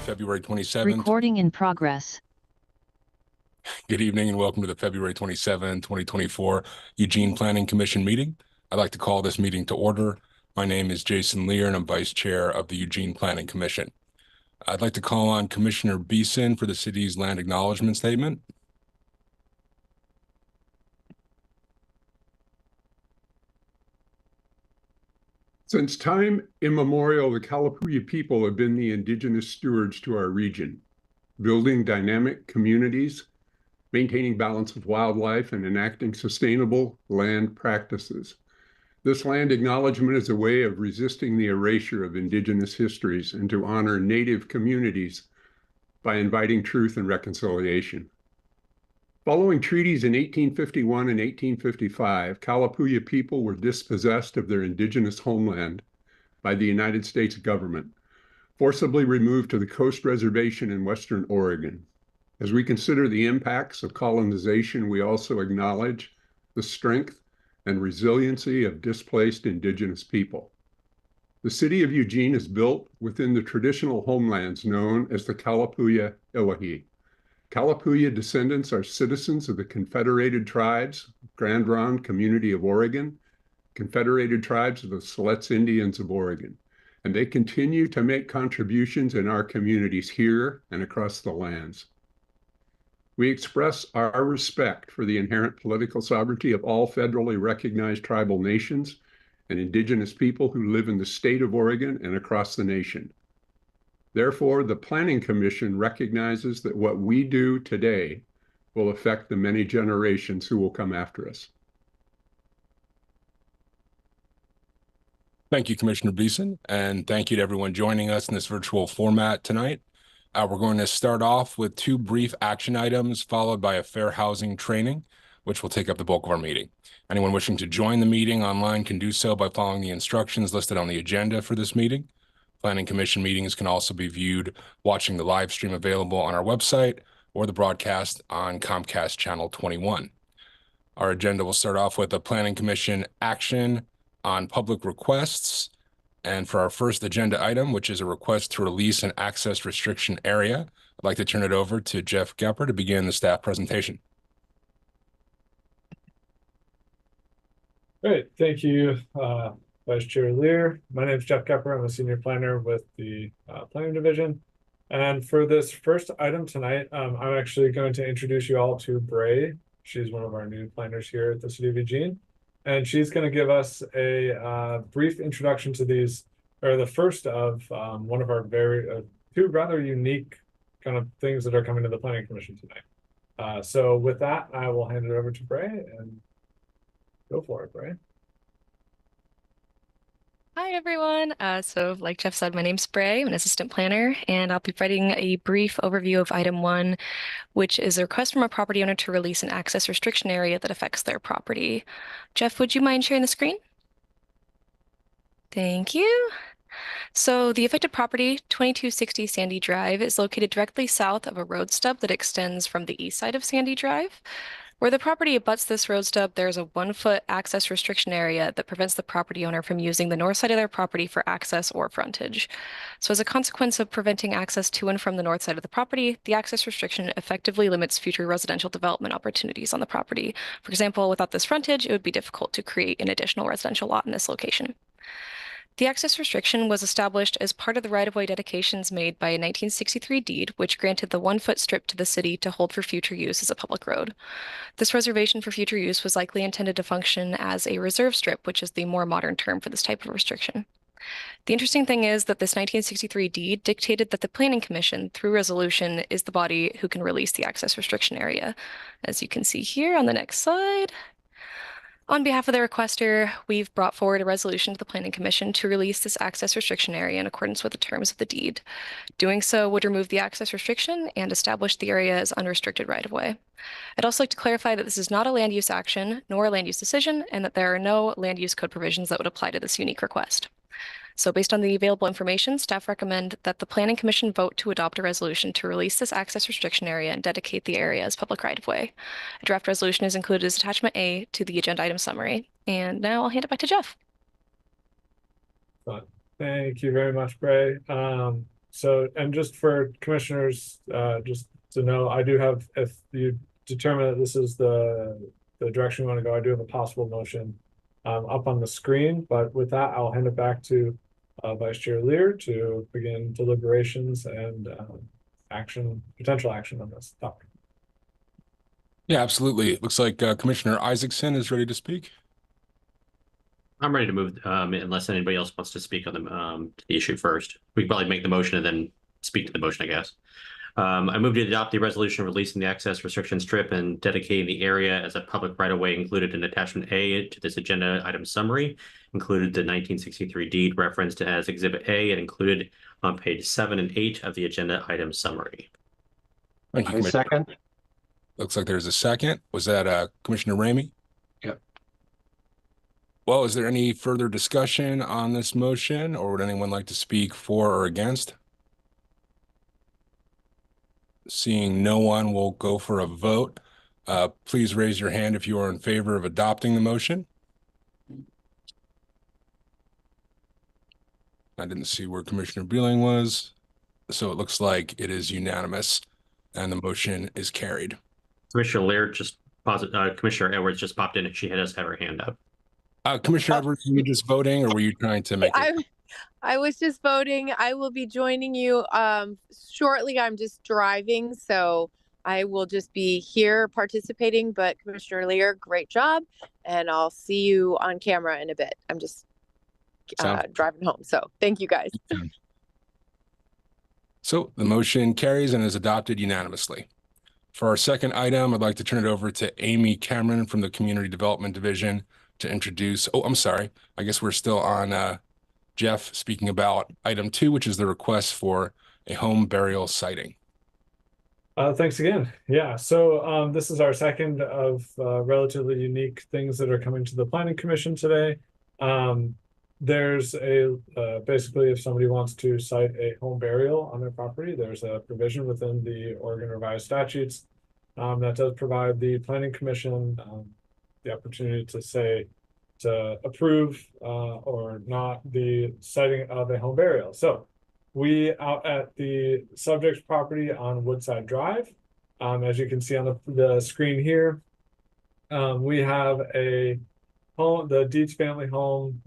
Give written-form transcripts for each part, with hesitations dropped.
February 27th. Recording in progress. Good evening and welcome to the February 27, 2024 Eugene Planning Commission meeting. I'd like to call this meeting to order. My name is Jason Lear and I'm Vice Chair of the Eugene Planning Commission. I'd like to call on Commissioner Beeson for the city's land acknowledgement statement. Since time immemorial, the Kalapuya people have been the indigenous stewards to our region, building dynamic communities, maintaining balance with wildlife, and enacting sustainable land practices. This land acknowledgement is a way of resisting the erasure of indigenous histories and to honor Native communities by inviting truth and reconciliation. Following treaties in 1851 and 1855, Kalapuya people were dispossessed of their indigenous homeland by the United States government, forcibly removed to the Coast Reservation in Western Oregon. As we consider the impacts of colonization, we also acknowledge the strength and resiliency of displaced indigenous people. The city of Eugene is built within the traditional homelands known as the Kalapuya Ilahi. Kalapuya descendants are citizens of the Confederated Tribes, Grand Ronde Community of Oregon, Confederated Tribes of the Siletz Indians of Oregon, and they continue to make contributions in our communities here and across the lands. We express our respect for the inherent political sovereignty of all federally recognized tribal nations and indigenous people who live in the state of Oregon and across the nation. Therefore, the Planning Commission recognizes that what we do today will affect the many generations who will come after us. Thank you, Commissioner Beeson, and thank you to everyone joining us in this virtual format tonight. We're going to start off with two brief action items, followed by a fair housing training, which will take up the bulk of our meeting. Anyone wishing to join the meeting online can do so by following the instructions listed on the agenda for this meeting. Planning Commission meetings can also be viewed watching the live stream available on our website or the broadcast on Comcast Channel 21. Our agenda will start off with a Planning Commission action on public requests. And for our first agenda item, which is a request to release an access restriction area, I'd like to turn it over to Jeff Gepper to begin the staff presentation. Great, thank you, Vice Chair Lear. My name is Jeff Gepper. I'm a senior planner with the Planning Division. And for this first item tonight, I'm actually going to introduce you all to Bray. She's one of our new planners here at the City of Eugene. And she's going to give us a brief introduction to these, or the first of one of our two rather unique kind of things that are coming to the Planning Commission tonight. So with that, I will hand it over to Bray and go for it, Bray. Hi, everyone. So like Jeff said, my name's Bray. I'm an assistant planner, and I'll be providing a brief overview of item 1, which is a request from a property owner to release an access restriction area that affects their property. Jeff, would you mind sharing the screen? Thank you. So the affected property, 2260 Sandy Drive, is located directly south of a road stub that extends from the east side of Sandy Drive. Where the property abuts this road stub, there's a 1-foot access restriction area that prevents the property owner from using the north side of their property for access or frontage. So as a consequence of preventing access to and from the north side of the property, the access restriction effectively limits future residential development opportunities on the property. For example, without this frontage, it would be difficult to create an additional residential lot in this location. The access restriction was established as part of the right-of-way dedications made by a 1963 deed, which granted the 1-foot strip to the city to hold for future use as a public road. This reservation for future use was likely intended to function as a reserve strip, which is the more modern term for this type of restriction. The interesting thing is that this 1963 deed dictated that the Planning Commission, through resolution, is the body who can release the access restriction area. As you can see here on the next slide. On behalf of the requester, we've brought forward a resolution to the Planning Commission to release this access restriction area in accordance with the terms of the deed. Doing so would remove the access restriction and establish the area as unrestricted right-of-way. I'd also like to clarify that this is not a land use action nor a land use decision, and that there are no land use code provisions that would apply to this unique request. So based on the available information, staff recommend that the Planning Commission vote to adopt a resolution to release this access restriction area and dedicate the area as public right-of-way. A draft resolution is included as attachment A to the agenda item summary. And now I'll hand it back to Jeff. Thank you very much, Bray. So, and just for commissioners, just to know, I do have, if you determine that this is the direction you want to go, I do have a possible motion up on the screen. But with that, I'll hand it back to Vice Chair Lear to begin deliberations and potential action on this topic. Yeah, absolutely. It looks like Commissioner Isaacson is ready to speak. I'm ready to move unless anybody else wants to speak on the issue first. We can probably make the motion and then speak to the motion, I guess. I move to adopt the resolution releasing the access restriction strip and dedicating the area as a public right-of-way included in attachment A to this agenda item summary, included the 1963 deed referenced as Exhibit A and included on page 7 and 8 of the agenda item summary. Thank you, Commissioner. Second. Looks like there's a second. Was that Commissioner Ramey? Yep. Well, is there any further discussion on this motion, or would anyone like to speak for or against? Seeing no one, we'll go for a vote. Please raise your hand if you are in favor of adopting the motion. I didn't see where Commissioner Beeling was, so it looks like it is unanimous and the motion is carried. Commissioner Lear Commissioner Edwards just popped in and she does have her hand up. Commissioner Edwards, were you just voting or were you trying to make it? I was just voting. I will be joining you shortly. I'm just driving, so I will just be here participating. But Commissioner Lear, great job. And I'll see you on camera in a bit. I'm just driving home. So thank you guys. So the motion carries and is adopted unanimously. For our second item, I'd like to turn it over to Amy Cameron from the Community Development Division to introduce, I'm sorry. I guess we're still on Jeff speaking about item 2, which is the request for a home burial siting. Thanks again. Yeah, so this is our second of relatively unique things that are coming to the Planning Commission today. There's basically, if somebody wants to site a home burial on their property, there's a provision within the Oregon Revised Statutes that does provide the Planning Commission the opportunity to approve or not the siting of a home burial. So we out at the subject's property on Woodside Drive, as you can see on the screen here, we have a home, the Dietz family home.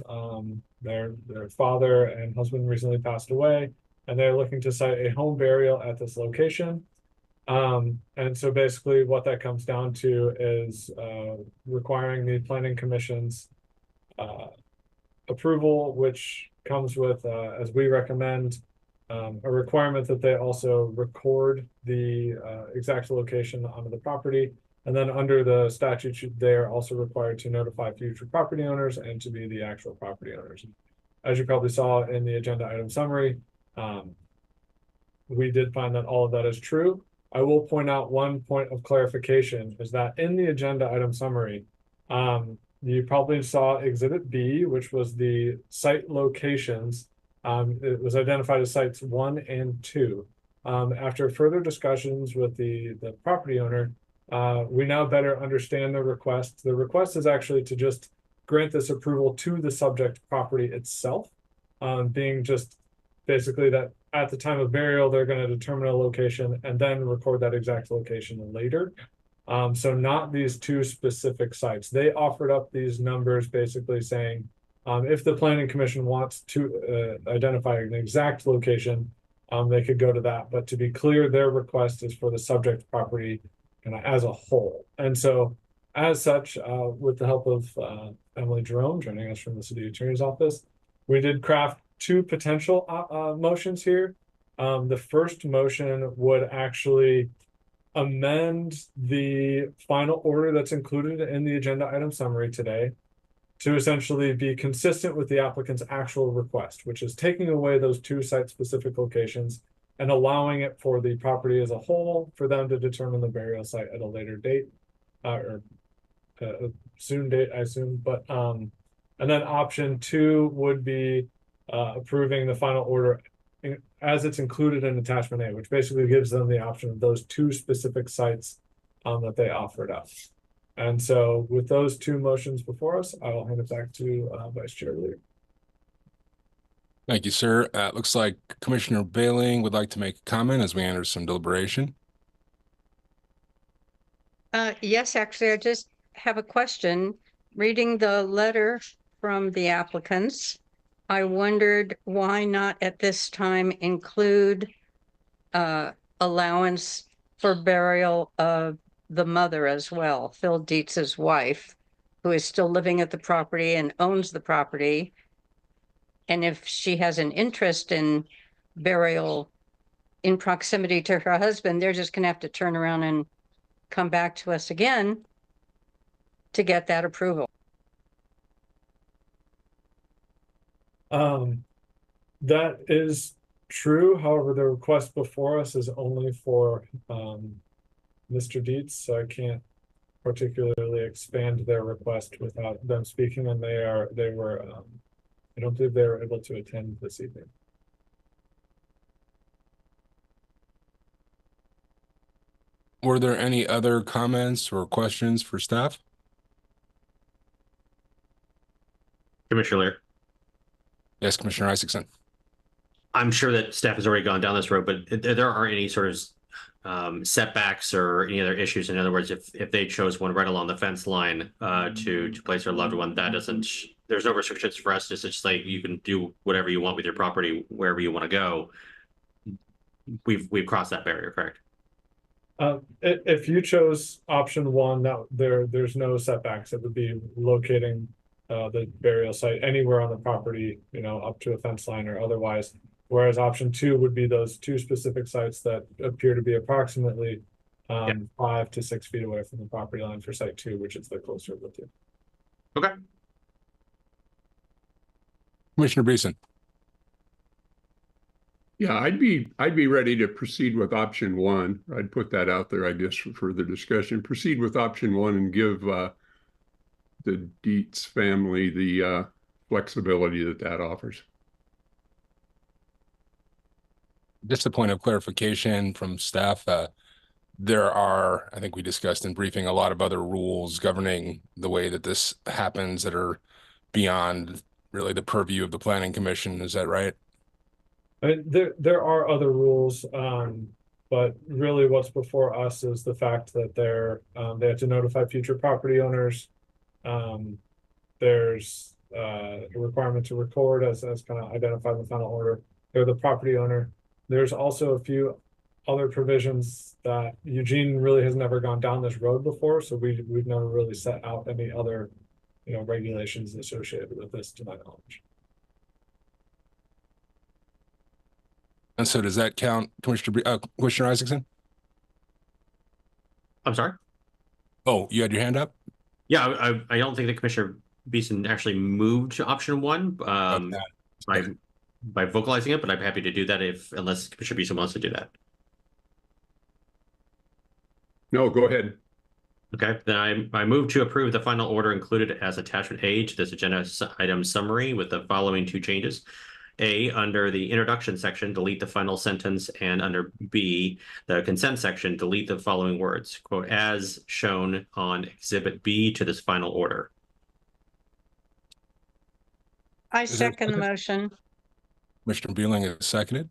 Their father and husband recently passed away, and they're looking to site a home burial at this location. And so basically what that comes down to is requiring the Planning Commission's approval, which comes with, as we recommend, a requirement that they also record the exact location onto the property. And then under the statute, they're also required to notify future property owners and to be the actual property owners. As you probably saw in the agenda item summary, we did find that all of that is true. I will point out one point of clarification is that in the agenda item summary, you probably saw Exhibit B, which was the site locations. It was identified as sites 1 and 2. After further discussions with the property owner, we now better understand the request. The request is actually to just grant this approval to the subject property itself, being just basically that at the time of burial, they're going to determine a location and then record that exact location later. So not these two specific sites. They offered up these numbers basically saying, if the Planning Commission wants to identify an exact location, they could go to that. But to be clear, their request is for the subject property as a whole. And so as such, with the help of Emily Jerome joining us from the City Attorney's Office, we did craft two potential motions here. The first motion would actually amend the final order that's included in the agenda item summary today to essentially be consistent with the applicant's actual request, which is taking away those two site-specific locations and allowing it for the property as a whole for them to determine the burial site at a later date, or a soon date, I assume. But and then option 2 would be approving the final order as it's included in attachment A, which basically gives them the option of those two specific sites that they offered up. And so with those two motions before us, I will hand it back to Vice Chair Lear. Thank you, sir. Looks like Commissioner Bailing would like to make a comment as we enter some deliberation. Yes, actually, I just have a question. Reading the letter from the applicants, I wondered why not at this time include allowance for burial of the mother as well, Phil Dietz's wife, who is still living at the property and owns the property. And if she has an interest in burial in proximity to her husband, they're just going to have to turn around and come back to us again to get that approval. That is true. However, the request before us is only for Mr. Dietz, so I can't particularly expand their request without them speaking, and they were I don't believe they were able to attend this evening. Were there any other comments or questions for staff? Commissioner Lear. Yes, Commissioner Isaacson. I'm sure that staff has already gone down this road, but there aren't any sort of setbacks or any other issues. In other words, if they chose one right along the fence line to place their loved one, that doesn't. There's no restrictions for us. It's just like you can do whatever you want with your property wherever you want to go. We've crossed that barrier, correct? If you chose option one, that there's no setbacks. It would be locating the burial site anywhere on the property, up to a fence line or otherwise. Whereas option two would be those two specific sites that appear to be approximately 5 to 6 feet away from the property line for site two, which is the closer of the two. Okay. Commissioner Beeson. Yeah, I'd be ready to proceed with option one. I'd put that out there, I guess, for further discussion. Proceed with option one and give the Dietz family the flexibility that offers. Just a point of clarification from staff. There are, I think we discussed in briefing, a lot of other rules governing the way that this happens that are beyond really the purview of the Planning Commission. Is that right? I mean, there are other rules, but really what's before us is the fact that they have to notify future property owners. There's a requirement to record as kind of identified in the final order. They're the property owner. There's also a few other provisions that Eugene really has never gone down this road before, so we've never really set out any other regulations associated with this to my knowledge. And so does that count, Commissioner Isaacson? I'm sorry? Oh, you had your hand up? Yeah, I don't think that Commissioner Beeson actually moved to option one by vocalizing it, but I'm happy to do that unless Commissioner Beeson wants to do that. No, go ahead. Okay, then I move to approve the final order included as attachment A to this agenda item summary with the following two changes. A, under the introduction section, delete the final sentence, and under B, the consent section, delete the following words, quote, as shown on Exhibit B to this final order. I second the motion. Commissioner Beeling is seconded.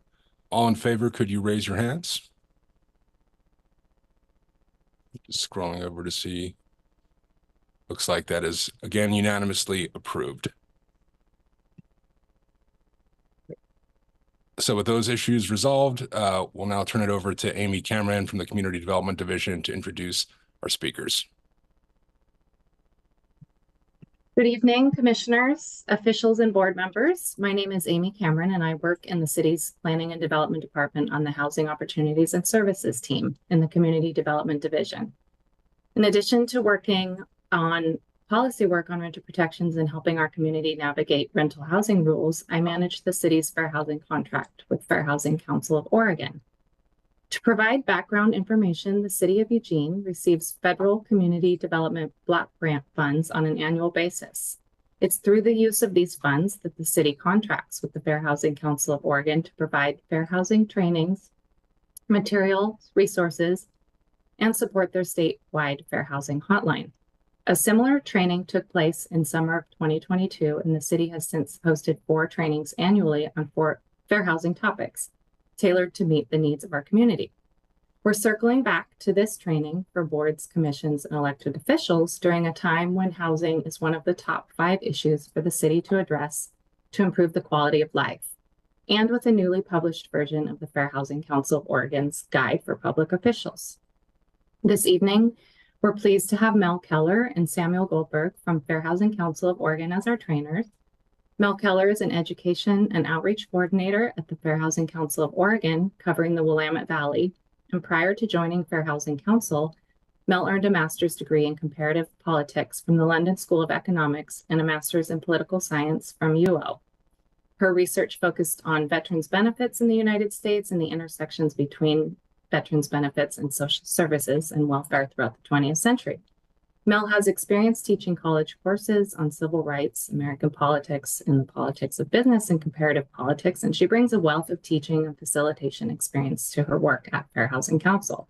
All in favor, could you raise your hands? Just scrolling over to see. Looks like that is, again, unanimously approved. So with those issues resolved, we'll now turn it over to Amy Cameron from the Community Development Division to introduce our speakers. Good evening, commissioners, officials, and board members. My name is Amy Cameron, and I work in the city's Planning and Development Department on the Housing Opportunities and Services team in the Community Development Division. In addition to working on policy work on renter protections and helping our community navigate rental housing rules, I manage the city's fair housing contract with Fair Housing Council of Oregon. To provide background information, the City of Eugene receives federal community development block grant funds on an annual basis. It's through the use of these funds that the city contracts with the Fair Housing Council of Oregon to provide fair housing trainings, materials, resources, and support their statewide fair housing hotline. A similar training took place in summer of 2022, and the city has since hosted 4 trainings annually on 4 fair housing topics, tailored to meet the needs of our community. We're circling back to this training for boards, commissions, and elected officials during a time when housing is one of the top 5 issues for the city to address to improve the quality of life, and with a newly published version of the Fair Housing Council of Oregon's Guide for Public Officials. This evening, we're pleased to have Mel Keller and Samuel Goldberg from Fair Housing Council of Oregon as our trainers. Mel Keller is an education and outreach coordinator at the Fair Housing Council of Oregon, covering the Willamette Valley. And prior to joining Fair Housing Council, Mel earned a master's degree in comparative politics from the London School of Economics and a master's in political science from UO. Her research focused on veterans' benefits in the United States and the intersections between veterans' benefits and social services and welfare throughout the 20th century. Mel has experience teaching college courses on civil rights, American politics, and the politics of business and comparative politics, and she brings a wealth of teaching and facilitation experience to her work at Fair Housing Council.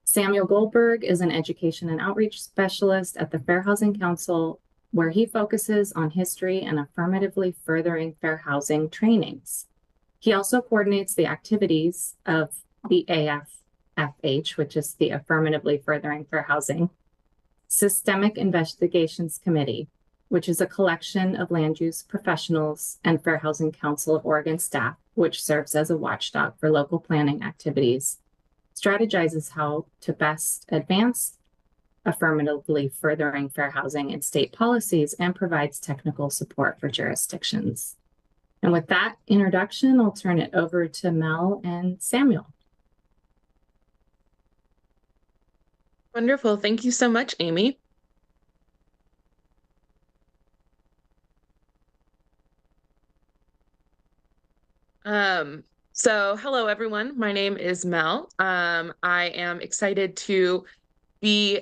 Samuel Goldberg is an education and outreach specialist at the Fair Housing Council, where he focuses on history and affirmatively furthering fair housing trainings. He also coordinates the activities of the AFFH, which is the Affirmatively Furthering Fair Housing Systemic Investigations Committee, which is a collection of land use professionals and Fair Housing Council of Oregon staff, which serves as a watchdog for local planning activities, strategizes how to best advance affirmatively furthering fair housing in state policies, and provides technical support for jurisdictions. And with that introduction, I'll turn it over to Mel and Samuel. Wonderful. Thank you so much, Amy. So hello, everyone. My name is Mel. I am excited to be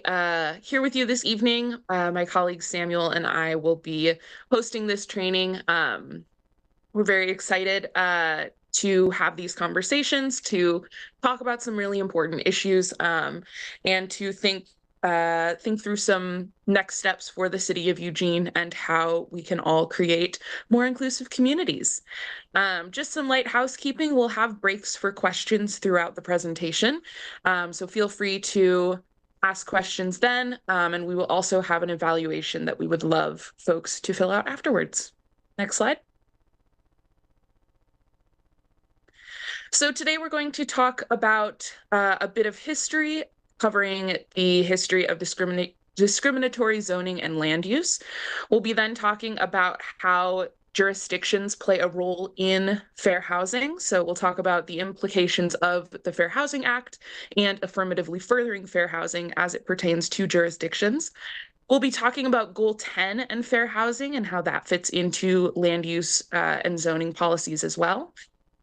here with you this evening. My colleague Samuel and I will be hosting this training. We're very excited to have these conversations, to talk about some really important issues, and to think through some next steps for the city of Eugene and how we can all create more inclusive communities. Just some light housekeeping. We'll have breaks for questions throughout the presentation, so feel free to ask questions then, and we will also have an evaluation that we would love folks to fill out afterwards. Next slide. So today we're going to talk about a bit of history, covering the history of discriminatory zoning and land use. We'll be then talking about how jurisdictions play a role in fair housing. So we'll talk about the implications of the Fair Housing Act and affirmatively furthering fair housing as it pertains to jurisdictions. We'll be talking about Goal 10 and fair housing and how that fits into land use and zoning policies as well.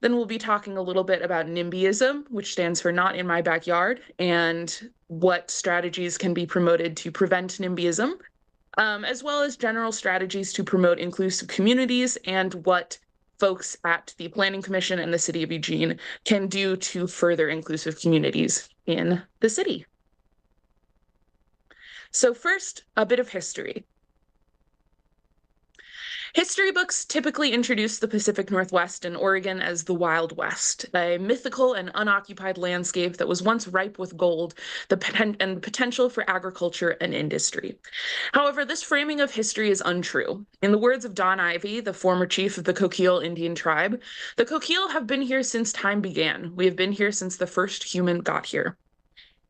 Then we'll be talking a little bit about NIMBYism, which stands for Not in My Backyard, and what strategies can be promoted to prevent NIMBYism, as well as general strategies to promote inclusive communities and what folks at the Planning Commission and the City of Eugene can do to further inclusive communities in the city. So first, a bit of history. History books typically introduce the Pacific Northwest and Oregon as the Wild West, a mythical and unoccupied landscape that was once ripe with gold and potential for agriculture and industry. However, this framing of history is untrue. In the words of Don Ivy, the former chief of the Coquille Indian tribe, the Coquille have been here since time began. We have been here since the first human got here.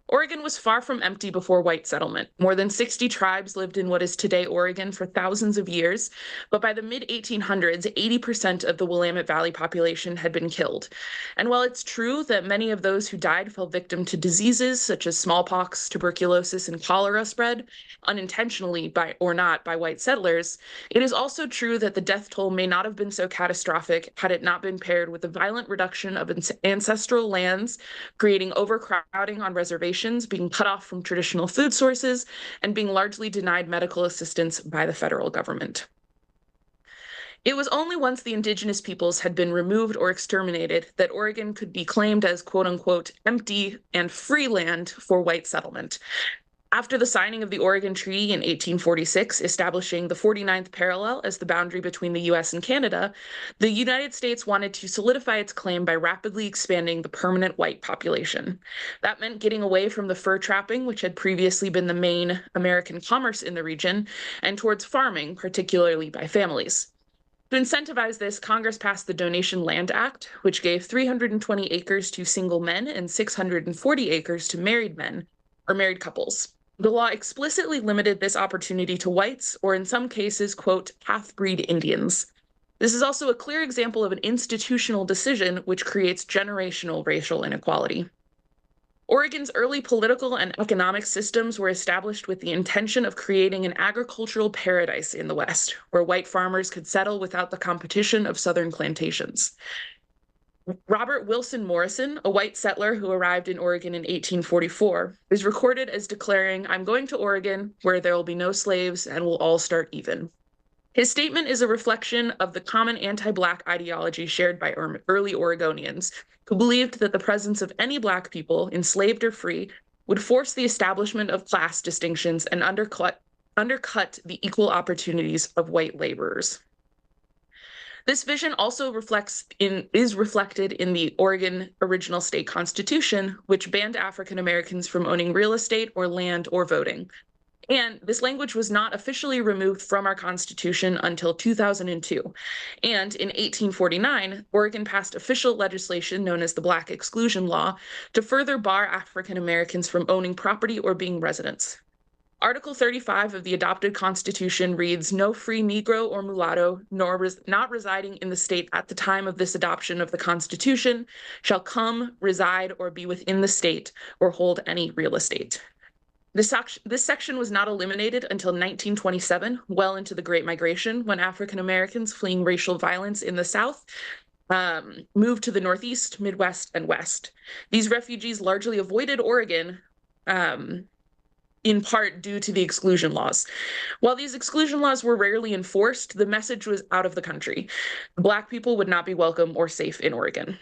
Oregon was far from empty before white settlement. More than 60 tribes lived in what is today Oregon for thousands of years, but by the mid-1800s, 80% of the Willamette Valley population had been killed. And while it's true that many of those who died fell victim to diseases such as smallpox, tuberculosis, and cholera spread, unintentionally or not by white settlers, it is also true that the death toll may not have been so catastrophic had it not been paired with the violent reduction of ancestral lands, creating overcrowding on reservations, being cut off from traditional food sources, and being largely denied medical assistance by the federal government. It was only once the indigenous peoples had been removed or exterminated that Oregon could be claimed as quote-unquote empty and free land for white settlement. After the signing of the Oregon Treaty in 1846, establishing the 49th parallel as the boundary between the US and Canada, the United States wanted to solidify its claim by rapidly expanding the permanent white population. That meant getting away from the fur trapping, which had previously been the main American commerce in the region, and towards farming, particularly by families. To incentivize this, Congress passed the Donation Land Act, which gave 320 acres to single men and 640 acres to married men or married couples. The law explicitly limited this opportunity to whites, or in some cases, quote, half-breed Indians. This is also a clear example of an institutional decision which creates generational racial inequality. Oregon's early political and economic systems were established with the intention of creating an agricultural paradise in the West, where white farmers could settle without the competition of Southern plantations. Robert Wilson Morrison, a white settler who arrived in Oregon in 1844, is recorded as declaring, "I'm going to Oregon, where there will be no slaves and we'll all start even." His statement is a reflection of the common anti-Black ideology shared by early Oregonians, who believed that the presence of any Black people, enslaved or free, would force the establishment of class distinctions and undercut the equal opportunities of white laborers. This vision also is reflected in the Oregon original state constitution, which banned African Americans from owning real estate or land or voting. And this language was not officially removed from our Constitution until 2002. And in 1849, Oregon passed official legislation known as the Black Exclusion Law to further bar African Americans from owning property or being residents. Article 35 of the adopted Constitution reads, "No free Negro or mulatto, not residing in the state at the time of this adoption of the Constitution, shall come, reside, or be within the state, or hold any real estate." This section was not eliminated until 1927, well into the Great Migration, when African Americans fleeing racial violence in the South moved to the Northeast, Midwest, and West. These refugees largely avoided Oregon, in part due to the exclusion laws. While these exclusion laws were rarely enforced, the message was out of the country. Black people would not be welcome or safe in Oregon.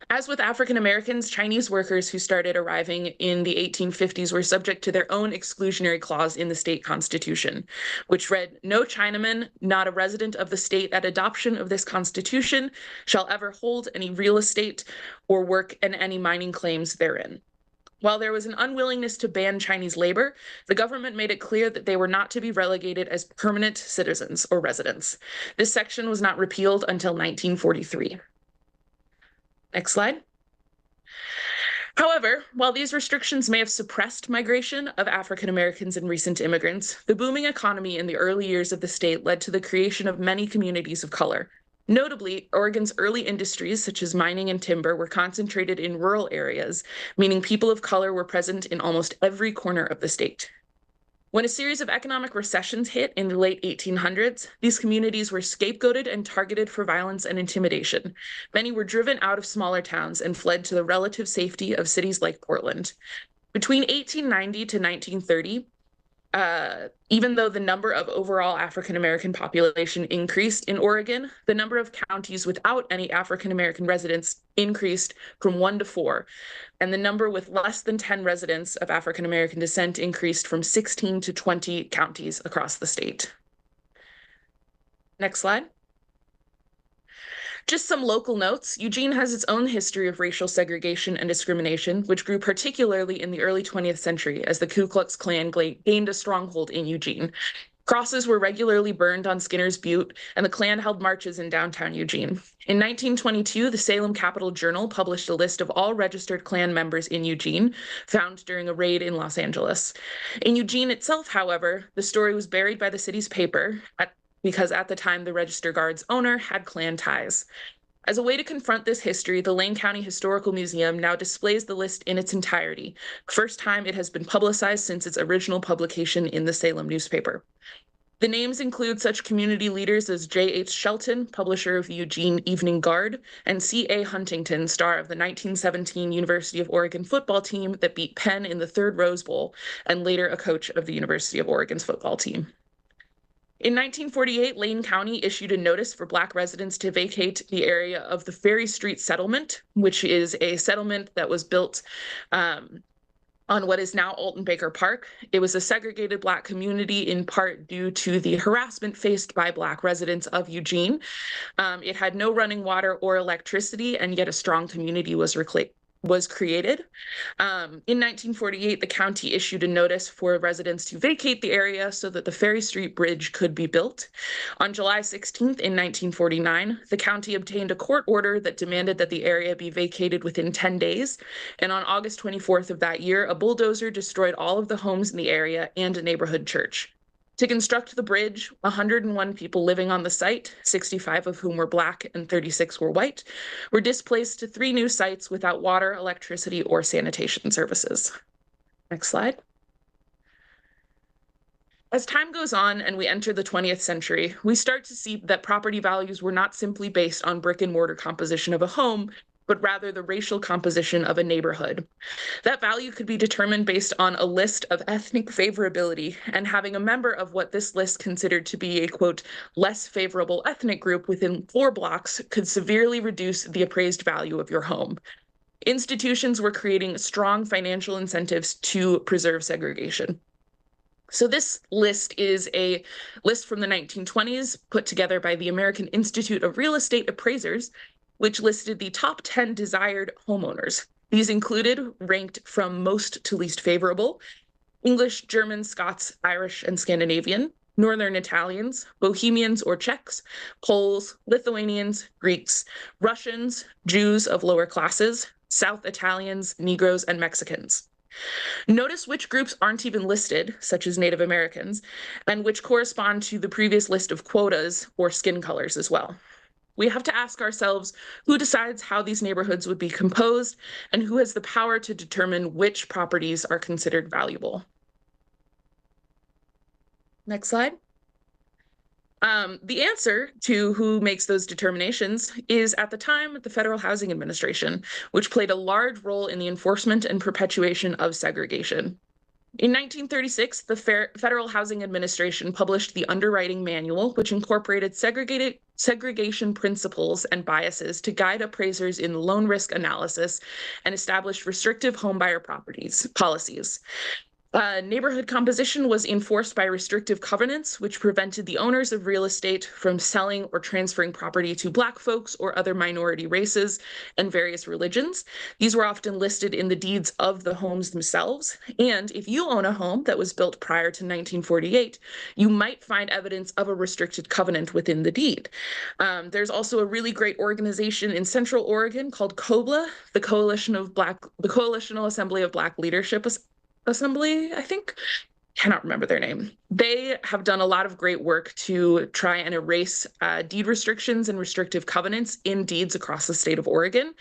As with African Americans, Chinese workers who started arriving in the 1850s were subject to their own exclusionary clause in the state constitution, which read, "No Chinaman, not a resident of the state at adoption of this constitution, shall ever hold any real estate or work in any mining claims therein." While there was an unwillingness to ban Chinese labor, the government made it clear that they were not to be relegated as permanent citizens or residents. This section was not repealed until 1943. Next slide. However, while these restrictions may have suppressed migration of African Americans and recent immigrants, the booming economy in the early years of the state led to the creation of many communities of color. Notably, Oregon's early industries, such as mining and timber, were concentrated in rural areas, meaning people of color were present in almost every corner of the state. When a series of economic recessions hit in the late 1800s, these communities were scapegoated and targeted for violence and intimidation. Many were driven out of smaller towns and fled to the relative safety of cities like Portland. Between 1890 to 1930, even though the number of overall African American population increased in Oregon, the number of counties without any African American residents increased from 1 to 4, and the number with less than 10 residents of African American descent increased from 16 to 20 counties across the state. Next slide. Just some local notes. Eugene has its own history of racial segregation and discrimination, which grew particularly in the early 20th century as the Ku Klux Klan gained a stronghold in Eugene. Crosses were regularly burned on Skinner's Butte, and the Klan held marches in downtown Eugene. In 1922, the Salem Capital Journal published a list of all registered Klan members in Eugene, found during a raid in Los Angeles. In Eugene itself, however, the story was buried by the city's paper because at the time the Register Guard's owner had Klan ties. As a way to confront this history, the Lane County Historical Museum now displays the list in its entirety, first time it has been publicized since its original publication in the Salem newspaper. The names include such community leaders as J.H. Shelton, publisher of the Eugene Evening Guard, and C.A. Huntington, star of the 1917 University of Oregon football team that beat Penn in the third Rose Bowl, and later a coach of the University of Oregon's football team. In 1948, Lane County issued a notice for Black residents to vacate the area of the Ferry Street Settlement, which is a settlement that was built on what is now Alton Baker Park. It was a segregated Black community in part due to the harassment faced by Black residents of Eugene. It had no running water or electricity, and yet a strong community was created. In 1948, the county issued a notice for residents to vacate the area so that the Ferry Street Bridge could be built. On July 16th, in 1949, the county obtained a court order that demanded that the area be vacated within 10 days. And on August 24th of that year, a bulldozer destroyed all of the homes in the area and a neighborhood church. To construct the bridge, 101 people living on the site, 65 of whom were Black and 36 were white, were displaced to 3 new sites without water, electricity, or sanitation services. Next slide. As time goes on and we enter the 20th century, we start to see that property values were not simply based on brick and mortar composition of a home, but rather the racial composition of a neighborhood. That value could be determined based on a list of ethnic favorability, and having a member of what this list considered to be a, quote, less favorable ethnic group within 4 blocks could severely reduce the appraised value of your home. Institutions were creating strong financial incentives to preserve segregation. So this list is a list from the 1920s put together by the American Institute of Real Estate Appraisers, which listed the top 10 desired homeowners. These included, ranked from most to least favorable, English, German, Scots, Irish, and Scandinavian, Northern Italians, Bohemians or Czechs, Poles, Lithuanians, Greeks, Russians, Jews of lower classes, South Italians, Negroes, and Mexicans. Notice which groups aren't even listed, such as Native Americans, and which correspond to the previous list of quotas or skin colors as well. We have to ask ourselves who decides how these neighborhoods would be composed and who has the power to determine which properties are considered valuable. Next slide. The answer to who makes those determinations is, at the time, the Federal Housing Administration, which played a large role in the enforcement and perpetuation of segregation. In 1936, the Federal Housing Administration published the Underwriting Manual, which incorporated segregation principles and biases to guide appraisers in loan risk analysis and established restrictive homebuyer policies. Neighborhood composition was enforced by restrictive covenants, which prevented the owners of real estate from selling or transferring property to Black folks or other minority races and various religions. These were often listed in the deeds of the homes themselves. And if you own a home that was built prior to 1948, you might find evidence of a restricted covenant within the deed. There's also a really great organization in Central Oregon called COBLA, the Coalitional Assembly of Black Leadership Assembly, I think. Cannot remember their name. They have done a lot of great work to try and erase deed restrictions and restrictive covenants in deeds across the state of Oregon.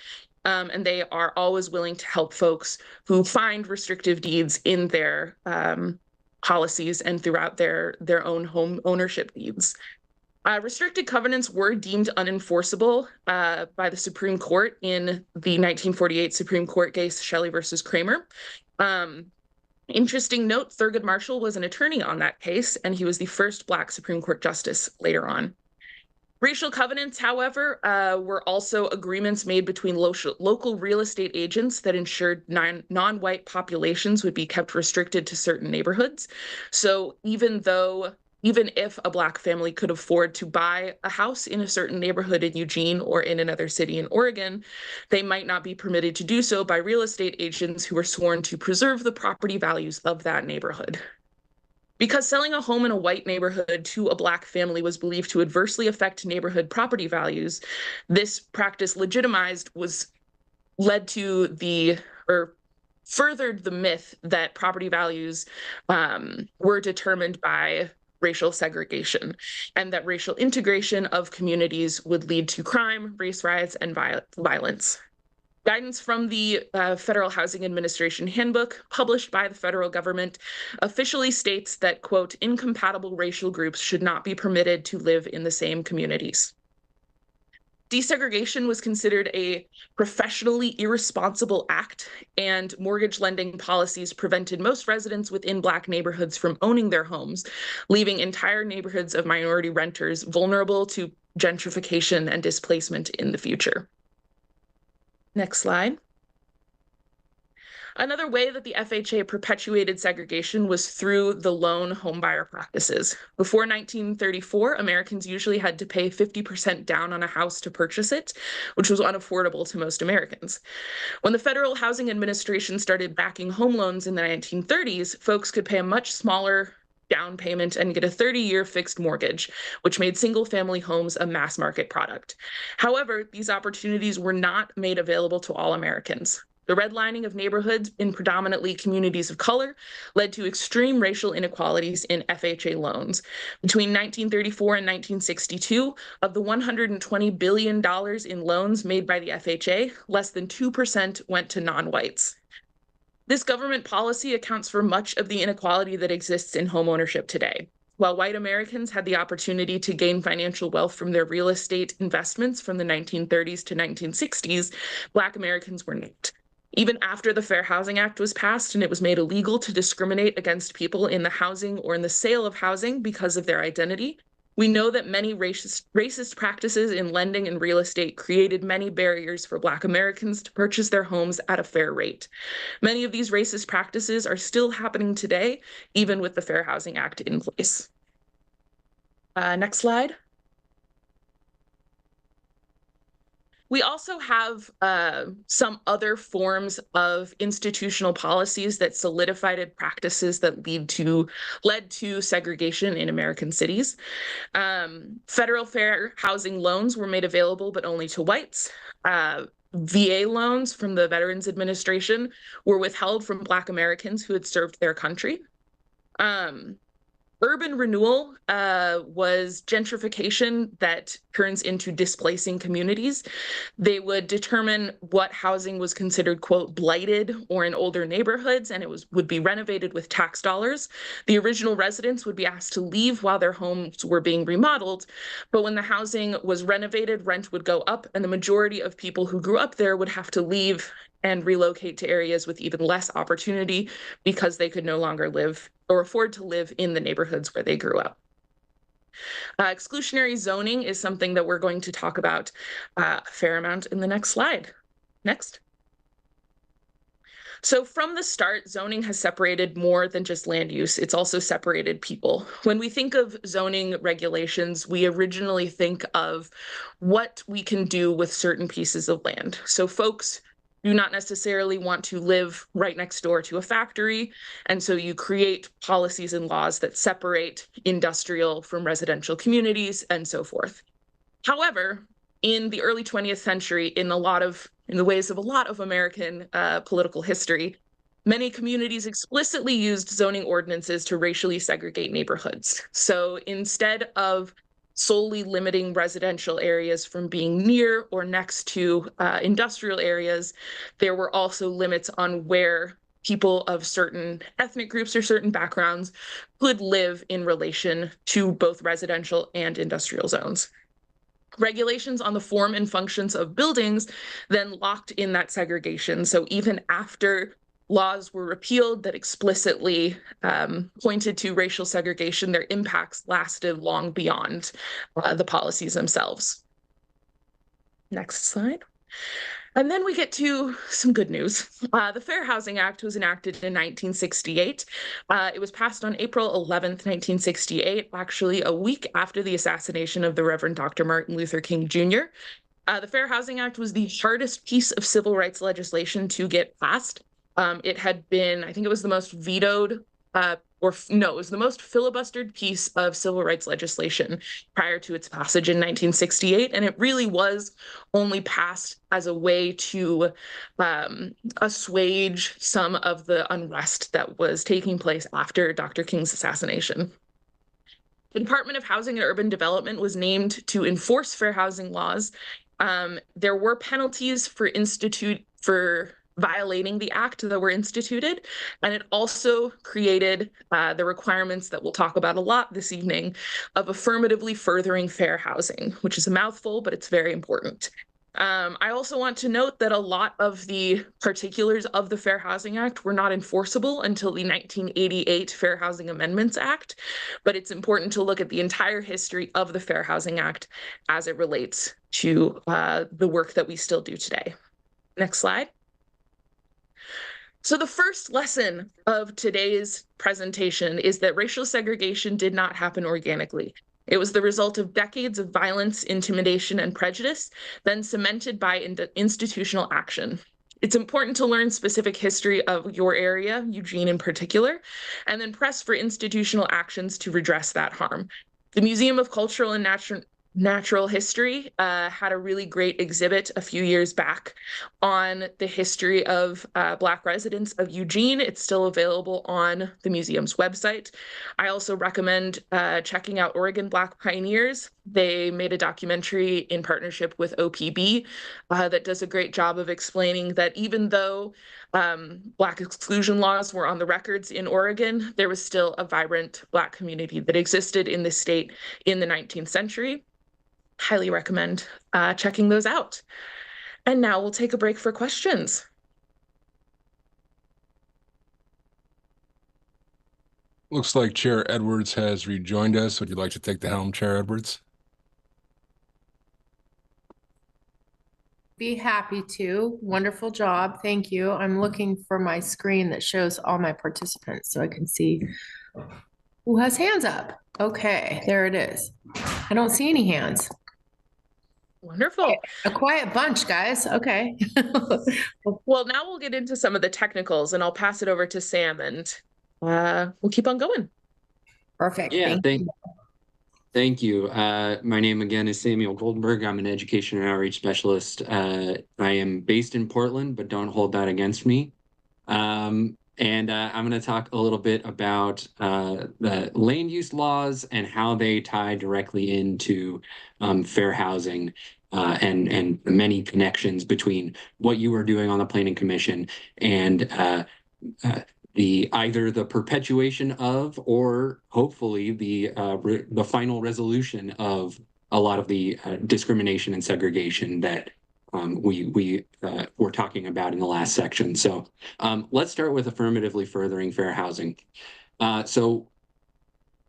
And they are always willing to help folks who find restrictive deeds in their policies and throughout their own home ownership deeds. Restricted covenants were deemed unenforceable by the Supreme Court in the 1948 Supreme Court case Shelley versus Kramer. Interesting note, Thurgood Marshall was an attorney on that case, and he was the first Black Supreme Court justice later on. Racial covenants, however, were also agreements made between local real estate agents that ensured non-white populations would be kept restricted to certain neighborhoods. So even if a Black family could afford to buy a house in a certain neighborhood in Eugene or in another city in Oregon, they might not be permitted to do so by real estate agents who were sworn to preserve the property values of that neighborhood. Because selling a home in a white neighborhood to a Black family was believed to adversely affect neighborhood property values, this practice furthered the myth that property values were determined by racial segregation, and that racial integration of communities would lead to crime, race riots, and violence. Guidance from the Federal Housing Administration Handbook, published by the federal government, officially states that, quote, incompatible racial groups should not be permitted to live in the same communities. Desegregation was considered a professionally irresponsible act, and mortgage lending policies prevented most residents within Black neighborhoods from owning their homes, leaving entire neighborhoods of minority renters vulnerable to gentrification and displacement in the future. Next slide. Another way that the FHA perpetuated segregation was through the loan homebuyer practices. Before 1934, Americans usually had to pay 50% down on a house to purchase it, which was unaffordable to most Americans. When the Federal Housing Administration started backing home loans in the 1930s, folks could pay a much smaller down payment and get a 30-year fixed mortgage, which made single-family homes a mass market product. However, these opportunities were not made available to all Americans. The redlining of neighborhoods in predominantly communities of color led to extreme racial inequalities in FHA loans. Between 1934 and 1962, of the $120 billion in loans made by the FHA, less than 2% went to non-whites. This government policy accounts for much of the inequality that exists in homeownership today. While white Americans had the opportunity to gain financial wealth from their real estate investments from the 1930s to 1960s, Black Americans were not. Even after the Fair Housing Act was passed and it was made illegal to discriminate against people in the housing or in the sale of housing because of their identity, we know that many racist practices in lending and real estate created many barriers for Black Americans to purchase their homes at a fair rate. Many of these racist practices are still happening today, even with the Fair Housing Act in place. Next slide. We also have some other forms of institutional policies that solidified practices that led to segregation in American cities. Federal fair housing loans were made available, but only to whites. VA loans from the Veterans Administration were withheld from Black Americans who had served their country. Urban renewal was gentrification that turns into displacing communities. They would determine what housing was considered, quote, blighted or in older neighborhoods, and it would be renovated with tax dollars. The original residents would be asked to leave while their homes were being remodeled, but when the housing was renovated, rent would go up, and the majority of people who grew up there would have to leave and relocate to areas with even less opportunity because they could no longer live or afford to live in the neighborhoods where they grew up. Exclusionary zoning is something that we're going to talk about a fair amount in the next slide. Next. So from the start, zoning has separated more than just land use. It's also separated people. When we think of zoning regulations, we originally think of what we can do with certain pieces of land. So folks do not necessarily want to live right next door to a factory, and so you create policies and laws that separate industrial from residential communities and so forth. However, in the early 20th century, in the ways of a lot of American political history, many communities explicitly used zoning ordinances to racially segregate neighborhoods. So instead of solely limiting residential areas from being near or next to industrial areas, there were also limits on where people of certain ethnic groups or certain backgrounds could live in relation to both residential and industrial zones. Regulations on the form and functions of buildings then locked in that segregation. So even after laws were repealed that explicitly pointed to racial segregation, their impacts lasted long beyond the policies themselves. Next slide. And then we get to some good news. The Fair Housing Act was enacted in 1968. It was passed on April 11th, 1968, actually a week after the assassination of the Reverend Dr. Martin Luther King Jr. The Fair Housing Act was the hardest piece of civil rights legislation to get passed. It had been, I think it was the most vetoed, it was the most filibustered piece of civil rights legislation prior to its passage in 1968. And it really was only passed as a way to assuage some of the unrest that was taking place after Dr. King's assassination. The Department of Housing and Urban Development was named to enforce fair housing laws. There were penalties for violating the act that were instituted, and it also created the requirements that we'll talk about a lot this evening of affirmatively furthering fair housing, which is a mouthful, but it's very important. I also want to note that a lot of the particulars of the Fair Housing Act were not enforceable until the 1988 Fair Housing Amendments Act, but it's important to look at the entire history of the Fair Housing Act as it relates to the work that we still do today. Next slide. So the first lesson of today's presentation is that racial segregation did not happen organically. It was the result of decades of violence, intimidation, and prejudice, then cemented by institutional action. It's important to learn specific history of your area, Eugene in particular, and then press for institutional actions to redress that harm. The Museum of Cultural and Natural History had a really great exhibit a few years back on the history of Black residents of Eugene. It's still available on the museum's website. I also recommend checking out Oregon Black Pioneers. They made a documentary in partnership with OPB that does a great job of explaining that even though Black exclusion laws were on the records in Oregon, there was still a vibrant Black community that existed in the state in the 19th century. Highly recommend checking those out. And now we'll take a break for questions. Looks like Chair Edwards has rejoined us. Would you like to take the helm, Chair Edwards? Be happy to. Wonderful job. Thank you. I'm looking for my screen that shows all my participants so I can see who has hands up. Okay, there it is. I don't see any hands. Wonderful. A quiet bunch, guys. Okay. Well, now we'll get into some of the technicals and I'll pass it over to Sam and we'll keep on going. Perfect. Yeah, Thank thank you. you. My name again is Samuel Goldenberg. I'm an education and outreach specialist. I am based in Portland, but don't hold that against me. I'm going to talk a little bit about the land use laws and how they tie directly into fair housing and the many connections between what you are doing on the Planning Commission and either the perpetuation of or hopefully the final resolution of a lot of the discrimination and segregation that we were talking about in the last section. So let's start with affirmatively furthering fair housing. So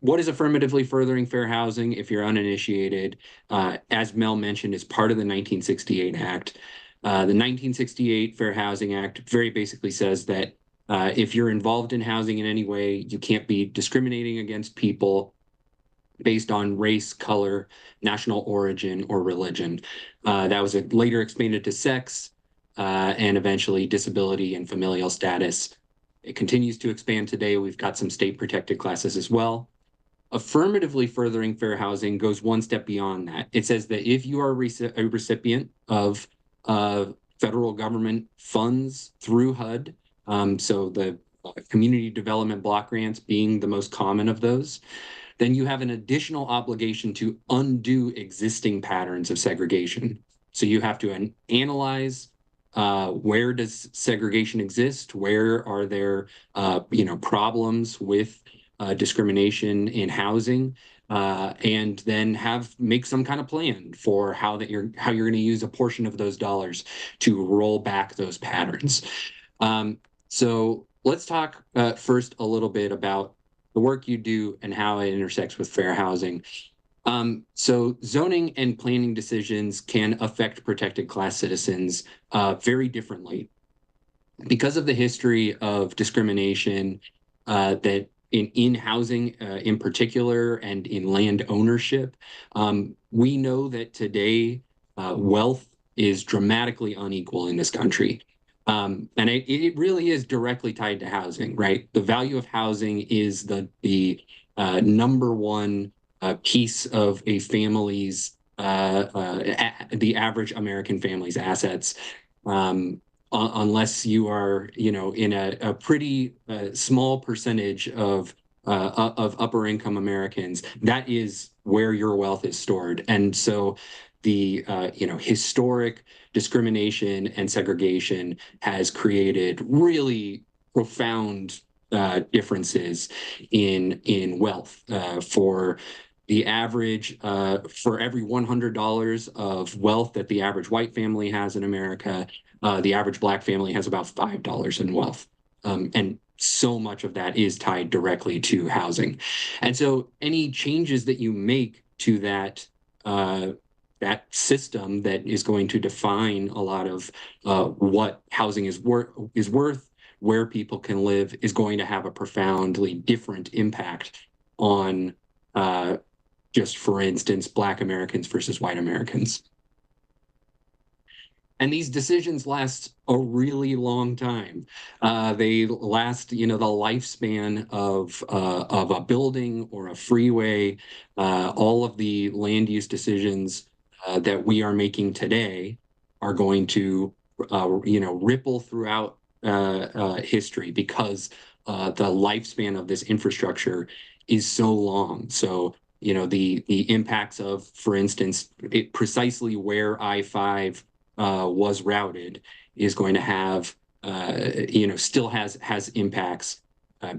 what is affirmatively furthering fair housing? If you're uninitiated, as Mel mentioned, is part of the 1968 Act. The 1968 Fair Housing Act very basically says that if you're involved in housing in any way, you can't be discriminating against people based on race, color, national origin, or religion. That was later expanded to sex and eventually disability and familial status. It continues to expand today. We've got some state protected classes as well. Affirmatively furthering fair housing goes one step beyond that. It says that if you are a recipient of federal government funds through HUD, so the community development block grants being the most common of those, then you have an additional obligation to undo existing patterns of segregation. So you have to analyze where does segregation exist? Where are there problems with discrimination in housing? And then make some kind of plan for how you're going to use a portion of those dollars to roll back those patterns. So let's talk first a little bit about the work you do and how it intersects with fair housing. So zoning and planning decisions can affect protected class citizens very differently. Because of the history of discrimination that in housing in particular and in land ownership, we know that today wealth is dramatically unequal in this country. And it really is directly tied to housing, right? The value of housing is the number one piece of a family's, the average American family's assets. Unless you are, in a pretty small percentage of upper income Americans, that is where your wealth is stored. And so the historic discrimination and segregation has created really profound differences in wealth. For the average, for every $100 of wealth that the average white family has in America, the average Black family has about $5 in wealth. And so much of that is tied directly to housing. And so any changes that you make to that system that is going to define a lot of what housing is worth where people can live is going to have a profoundly different impact on just, for instance, Black Americans versus white Americans. And these decisions last a really long time. They last, the lifespan of a building or a freeway. All of the land use decisions that we are making today are going to, ripple throughout history because the lifespan of this infrastructure is so long. So, the impacts of, for instance, precisely where I-5 was routed is going to have, still has impacts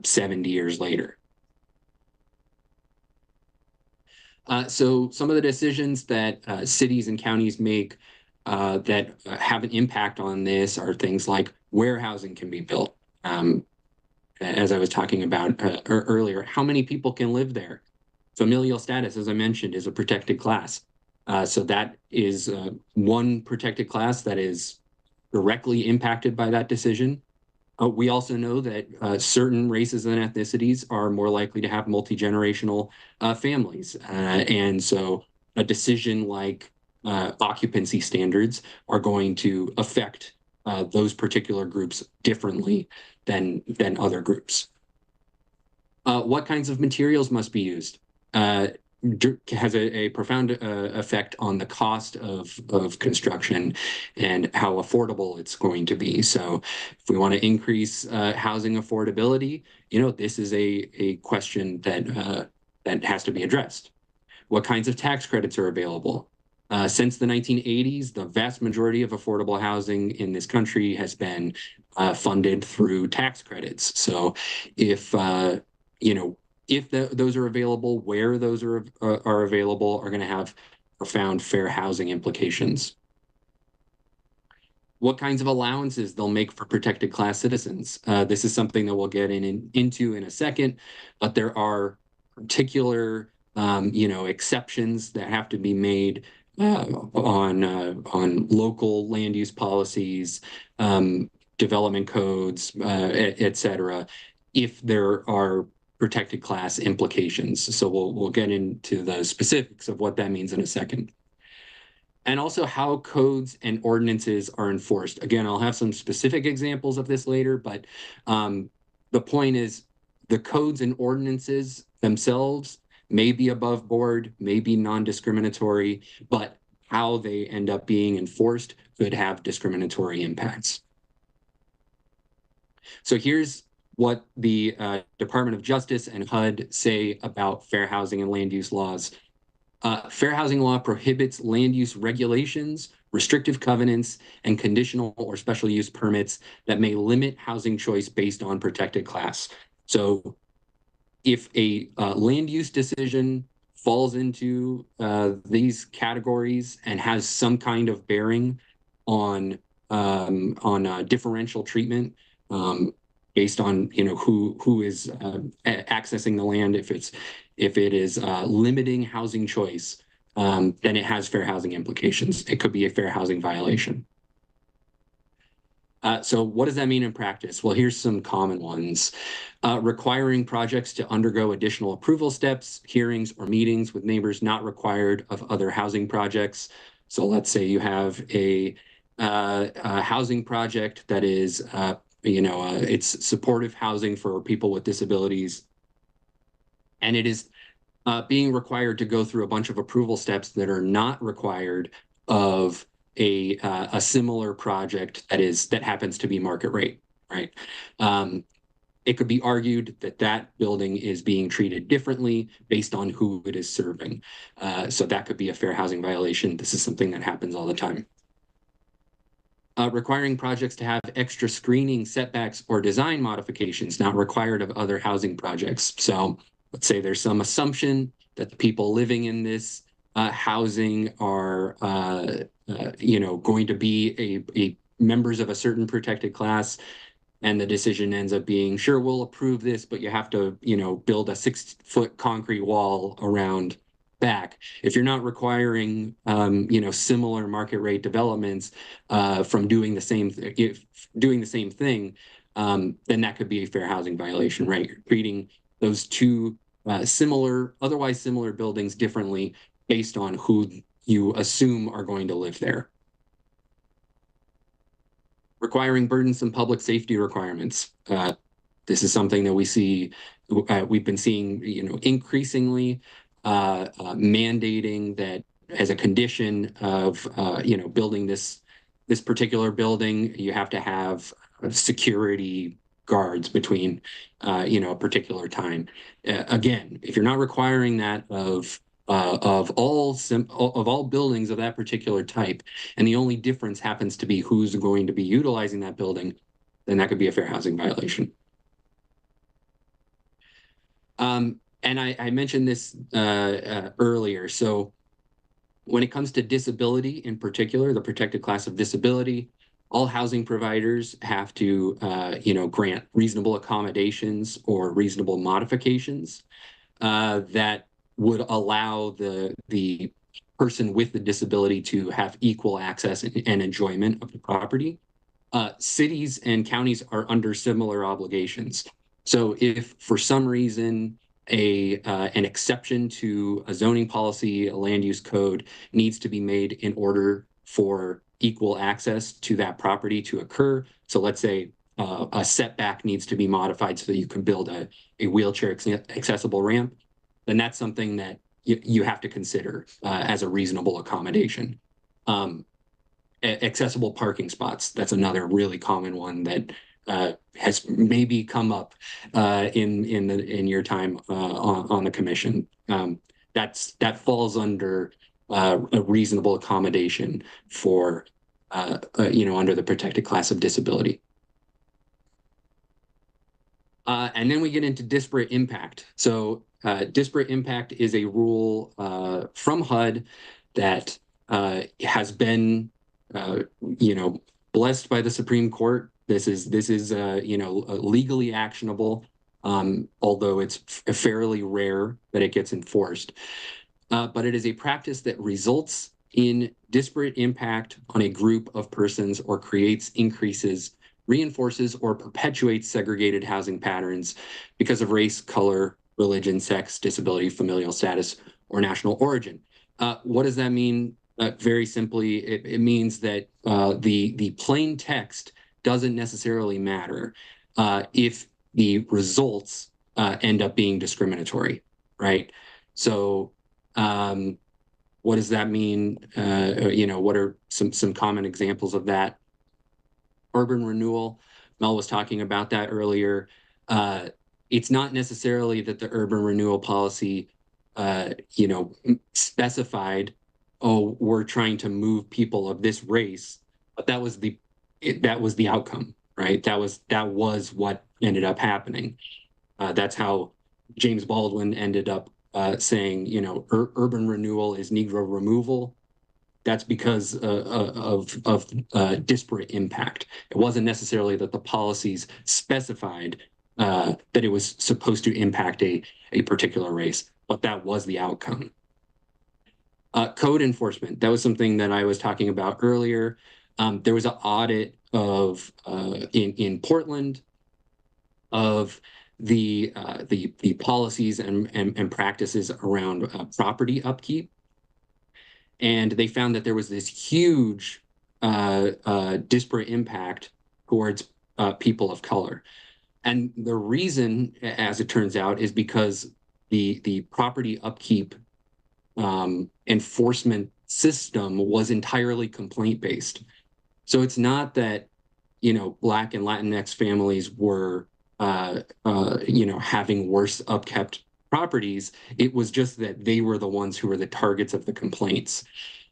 70 years later. So some of the decisions that cities and counties make that have an impact on this are things like where housing can be built. As I was talking about earlier, how many people can live there? Familial status, as I mentioned, is a protected class. So that is one protected class that is directly impacted by that decision. We also know that certain races and ethnicities are more likely to have multi-generational families. And so a decision like occupancy standards are going to affect those particular groups differently than other groups. What kinds of materials must be used? Has a profound effect on the cost of construction and how affordable it's going to be. So if we want to increase housing affordability, this is a question that has to be addressed. What kinds of tax credits are available? Since the 1980s, the vast majority of affordable housing in this country has been funded through tax credits. So if those are available, where those are available are going to have profound fair housing implications. What kinds of allowances they'll make for protected class citizens. This is something that we'll get into in a second, but there are particular exceptions that have to be made on local land use policies, development codes, et cetera, if there are protected class implications. So we'll get into the specifics of what that means in a second. And also how codes and ordinances are enforced. Again, I'll have some specific examples of this later, but the point is the codes and ordinances themselves may be above board, may be non-discriminatory, but how they end up being enforced could have discriminatory impacts. So here's what the Department of Justice and HUD say about fair housing and land use laws. Fair housing law prohibits land use regulations, restrictive covenants, and conditional or special use permits that may limit housing choice based on protected class. So if a land use decision falls into these categories and has some kind of bearing on differential treatment, based on who is accessing the land, if it is limiting housing choice, then it has fair housing implications. It could be a fair housing violation. So what does that mean in practice? Well, here's some common ones. Requiring projects to undergo additional approval steps, hearings, or meetings with neighbors not required of other housing projects. So let's say you have a housing project that is it's supportive housing for people with disabilities. And it is being required to go through a bunch of approval steps that are not required of a similar project that happens to be market rate, right? It could be argued that building is being treated differently based on who it is serving. So that could be a fair housing violation. This is something that happens all the time. Requiring projects to have extra screening, setbacks, or design modifications not required of other housing projects. So let's say there's some assumption that the people living in this housing are, going to be a members of a certain protected class, and the decision ends up being, sure, we'll approve this, but you have to, build a 6-foot concrete wall around back. If you're not requiring, similar market rate developments from doing the same thing, then that could be a fair housing violation, right? You're treating those two otherwise similar buildings differently based on who you assume are going to live there. Requiring burdensome public safety requirements. This is something that we've been seeing, increasingly mandating that as a condition of, building this particular building, you have to have security guards between, a particular time. Again, if you're not requiring that of all buildings of that particular type, and the only difference happens to be who's going to be utilizing that building, then that could be a fair housing violation. And I mentioned this earlier. So when it comes to disability in particular, the protected class of disability, all housing providers have to, grant reasonable accommodations or reasonable modifications that would allow the person with the disability to have equal access and enjoyment of the property. Cities and counties are under similar obligations. So if for some reason an exception to a zoning policy, a land use code needs to be made in order for equal access to that property to occur. So let's say a setback needs to be modified so that you can build a wheelchair accessible ramp, then that's something that you have to consider as a reasonable accommodation. Accessible parking spots, that's another really common one that has maybe come up in your time on the commission. That falls under a reasonable accommodation for under the protected class of disability. And then we get into disparate impact. So disparate impact is a rule from HUD that has been blessed by the Supreme Court. This is legally actionable, although it's fairly rare that it gets enforced. But it is a practice that results in disparate impact on a group of persons or creates, increases, reinforces, or perpetuates segregated housing patterns because of race, color, religion, sex, disability, familial status, or national origin. What does that mean? Very simply, it means that the plain text doesn't necessarily matter if the results end up being discriminatory, right? So what does that mean? What are some common examples of that? Urban renewal, Mel was talking about that earlier. It's not necessarily that the urban renewal policy, specified, oh, we're trying to move people of this race, but that was the outcome, right? That was what ended up happening. That's how James Baldwin ended up saying, urban renewal is Negro removal. That's because of disparate impact. It wasn't necessarily that the policies specified that it was supposed to impact a particular race, but that was the outcome. Code enforcement, that was something that I was talking about earlier. There was an audit of in Portland of the policies and practices around property upkeep. And they found that there was this huge disparate impact towards people of color. And the reason, as it turns out, is because the property upkeep enforcement system was entirely complaint-based. So it's not that, Black and Latinx families were, having worse upkept properties. It was just that they were the ones who were the targets of the complaints.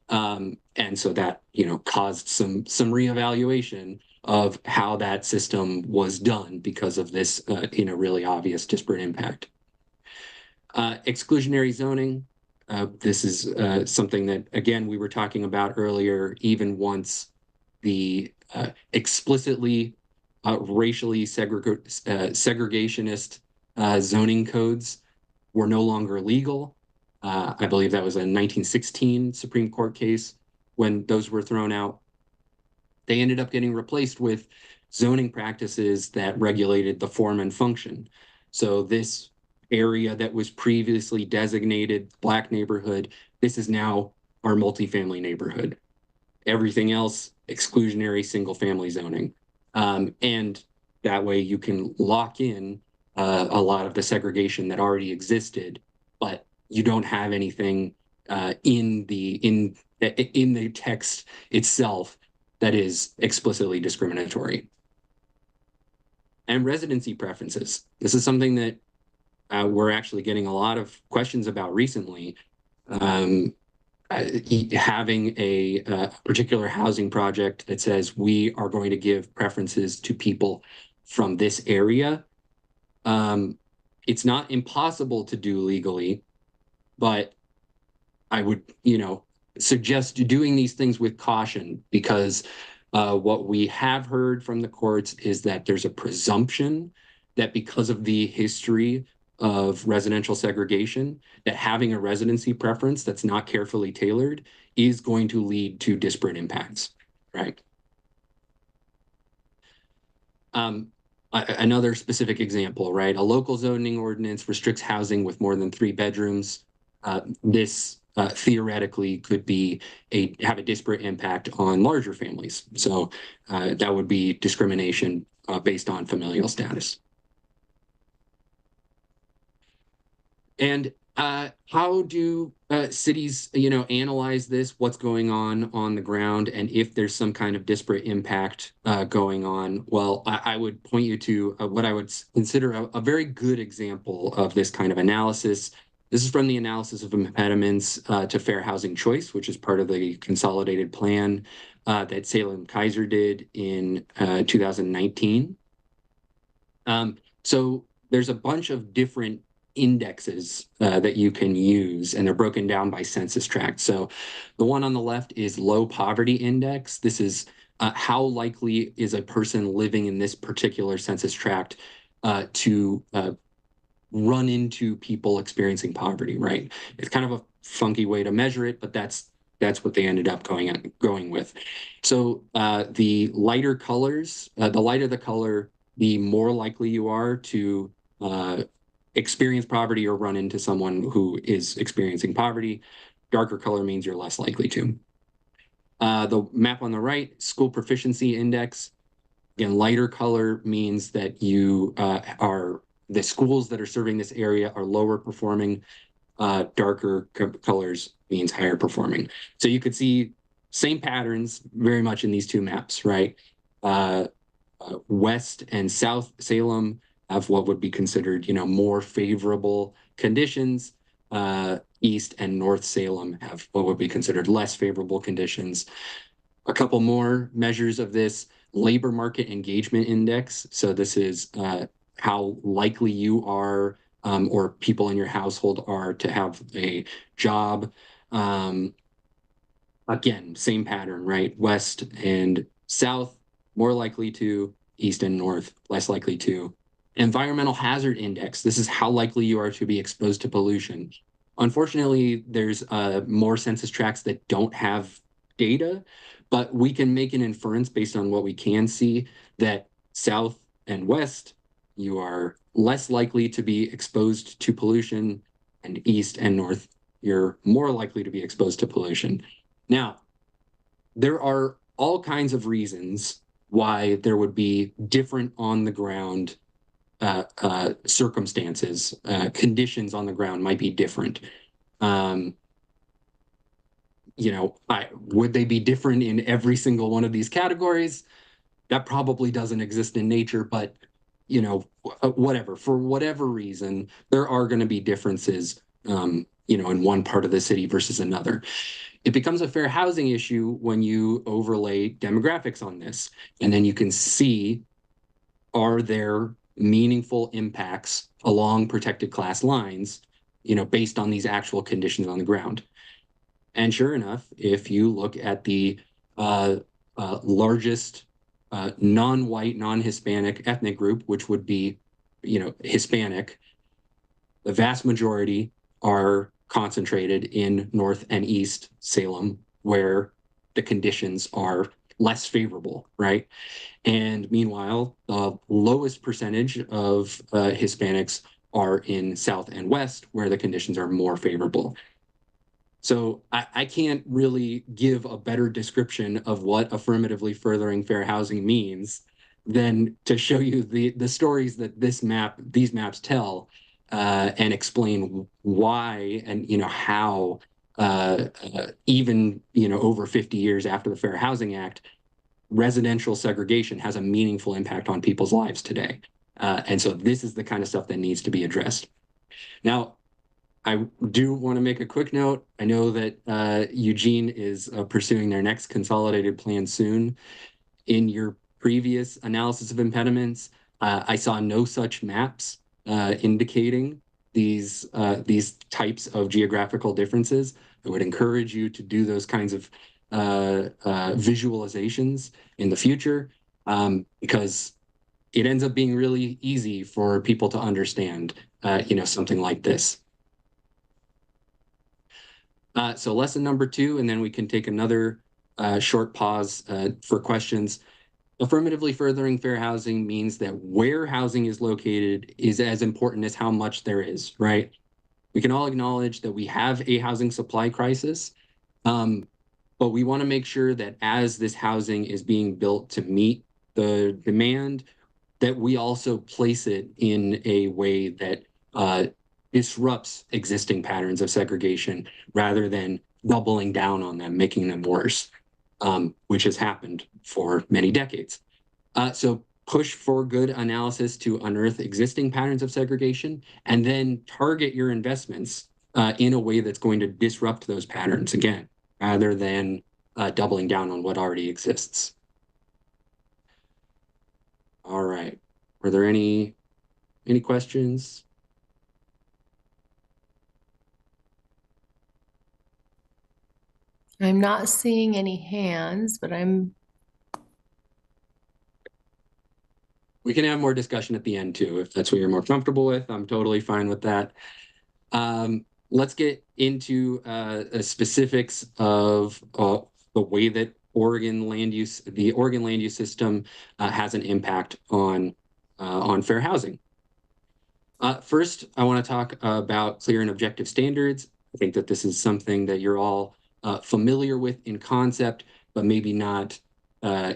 And so that, caused some reevaluation of how that system was done because of this, really obvious disparate impact. Exclusionary zoning. This is something that, again, we were talking about earlier, even once the explicitly racially segregationist zoning codes were no longer legal. I believe that was a 1916 Supreme Court case when those were thrown out. They ended up getting replaced with zoning practices that regulated the form and function. So this area that was previously designated Black neighborhood, this is now our multifamily neighborhood. Everything else, exclusionary single-family zoning. And that way you can lock in a lot of the segregation that already existed, but you don't have anything in the text itself that is explicitly discriminatory. And residency preferences. This is something that we're actually getting a lot of questions about recently. Having a particular housing project that says we are going to give preferences to people from this area. It's not impossible to do legally, but I would, suggest doing these things with caution, because what we have heard from the courts is that there's a presumption that because of the history of residential segregation, that having a residency preference that's not carefully tailored is going to lead to disparate impacts, right? Another specific example, right? A local zoning ordinance restricts housing with more than 3 bedrooms. This theoretically could have a disparate impact on larger families. So that would be discrimination based on familial status. And how do cities, analyze this, what's going on the ground, and if there's some kind of disparate impact going on? Well, I would point you to what I would consider a very good example of this kind of analysis. This is from the analysis of impediments to fair housing choice, which is part of the consolidated plan that Salem Kaiser did in 2019. So there's a bunch of different indexes that you can use, and they're broken down by census tract. So the one on the left is low poverty index. This is how likely is a person living in this particular census tract to run into people experiencing poverty, right? It's kind of a funky way to measure it, but that's what they ended up going with. So the lighter colors, the lighter the color, the more likely you are to experience poverty or run into someone who is experiencing poverty. Darker color means you're less likely to. The map on the right, school proficiency index. Again, lighter color means that the schools that are serving this area are lower performing. Darker colors means higher performing. So you could see same patterns very much in these two maps, right? West and South Salem have what would be considered, more favorable conditions. East and North Salem have what would be considered less favorable conditions. A couple more measures of this: labor market engagement index. So this is how likely you are or people in your household are to have a job. Again, same pattern, right? West and South, more likely to. East and North, less likely to. Environmental hazard index. This is how likely you are to be exposed to pollution. Unfortunately, there's more census tracts that don't have data, but we can make an inference based on what we can see that South and West, you are less likely to be exposed to pollution, and East and North, you're more likely to be exposed to pollution. Now, there are all kinds of reasons why there would be different on the ground circumstances. Conditions on the ground might be different. Would they be different in every single one of these categories? That probably doesn't exist in nature, but whatever, for whatever reason, there are going to be differences, in one part of the city versus another. It becomes a fair housing issue when you overlay demographics on this, and then you can see, are there meaningful impacts along protected class lines, based on these actual conditions on the ground. And sure enough, if you look at the largest non-white, non-Hispanic ethnic group, which would be, Hispanic, the vast majority are concentrated in North and East Salem, where the conditions are less favorable, right? And meanwhile, the lowest percentage of Hispanics are in South and West, where the conditions are more favorable. So I can't really give a better description of what affirmatively furthering fair housing means than to show you the stories that these maps tell, and explain why and how even over 50 years after the Fair Housing Act, residential segregation has a meaningful impact on people's lives today. And so this is the kind of stuff that needs to be addressed. Now, I do want to make a quick note. I know that Eugene is pursuing their next consolidated plan soon. In your previous analysis of impediments, I saw no such maps indicating these types of geographical differences. I would encourage you to do those kinds of visualizations in the future, because it ends up being really easy for people to understand, something like this. So lesson number 2, and then we can take another short pause for questions. Affirmatively furthering fair housing means that where housing is located is as important as how much there is, right? We can all acknowledge that we have a housing supply crisis, but we want to make sure that as this housing is being built to meet the demand, that we also place it in a way that disrupts existing patterns of segregation rather than doubling down on them, making them worse, which has happened for many decades. So push for good analysis to unearth existing patterns of segregation, and then target your investments in a way that's going to disrupt those patterns again, rather than doubling down on what already exists. All right. Are there any questions? I'm not seeing any hands, but We can have more discussion at the end too, if that's what you're more comfortable with. I'm totally fine with that. Let's get into specifics of the way that the Oregon land use system has an impact on fair housing. First, I want to talk about clear and objective standards. I think that this is something that you're all familiar with in concept, but maybe not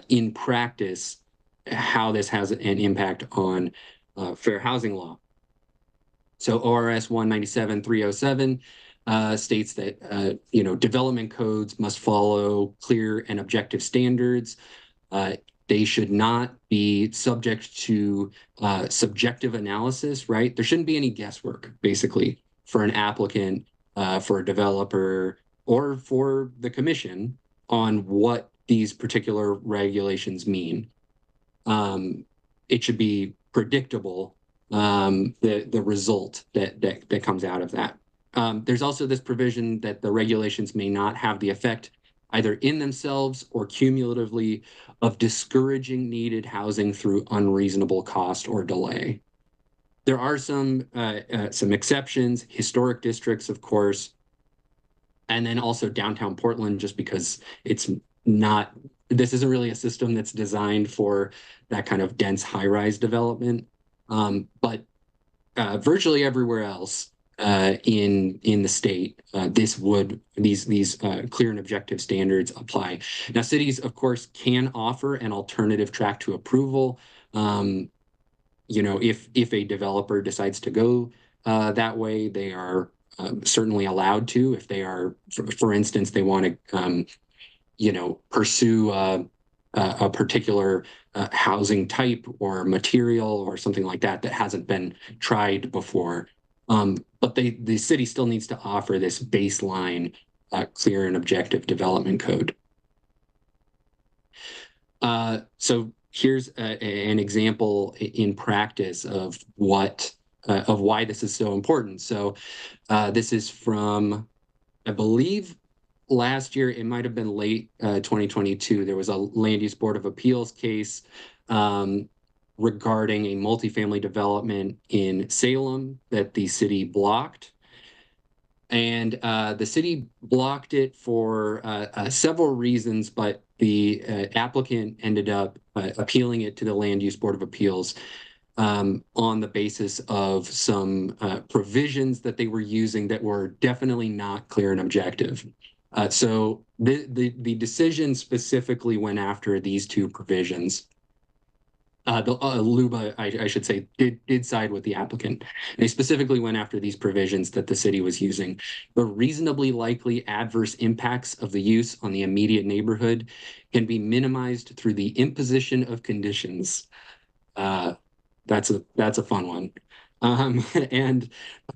in practice, how this has an impact on fair housing law. So ORS 197-307 states that development codes must follow clear and objective standards. They should not be subject to subjective analysis, right? There shouldn't be any guesswork, basically, for an applicant, for a developer, or for the commission on what these particular regulations mean. It should be predictable, the result that comes out of that. There's also this provision that the regulations may not have the effect, either in themselves or cumulatively, of discouraging needed housing through unreasonable cost or delay. There are some exceptions, historic districts, of course, and then also downtown Portland, just because this isn't really a system that's designed for that kind of dense high-rise development. But virtually everywhere else in the state, these clear and objective standards apply. Now, cities, of course, can offer an alternative track to approval. If a developer decides to go that way, they are certainly allowed to. If they are, for instance, they want to pursue a particular housing type or material or something like that hasn't been tried before. But the city still needs to offer this baseline clear and objective development code. So here's an example in practice of why this is so important. So this is from, I believe, last year. It might have been late 2022. There was a Land Use Board of Appeals case regarding a multifamily development in Salem that the city blocked. And the city blocked it for several reasons, but the applicant ended up appealing it to the Land Use Board of Appeals on the basis of some provisions that they were using that were definitely not clear and objective. So the decision specifically went after these two provisions. LUBA, I should say, did side with the applicant. They specifically went after these provisions that the city was using. The reasonably likely adverse impacts of the use on the immediate neighborhood can be minimized through the imposition of conditions. That's a fun one. And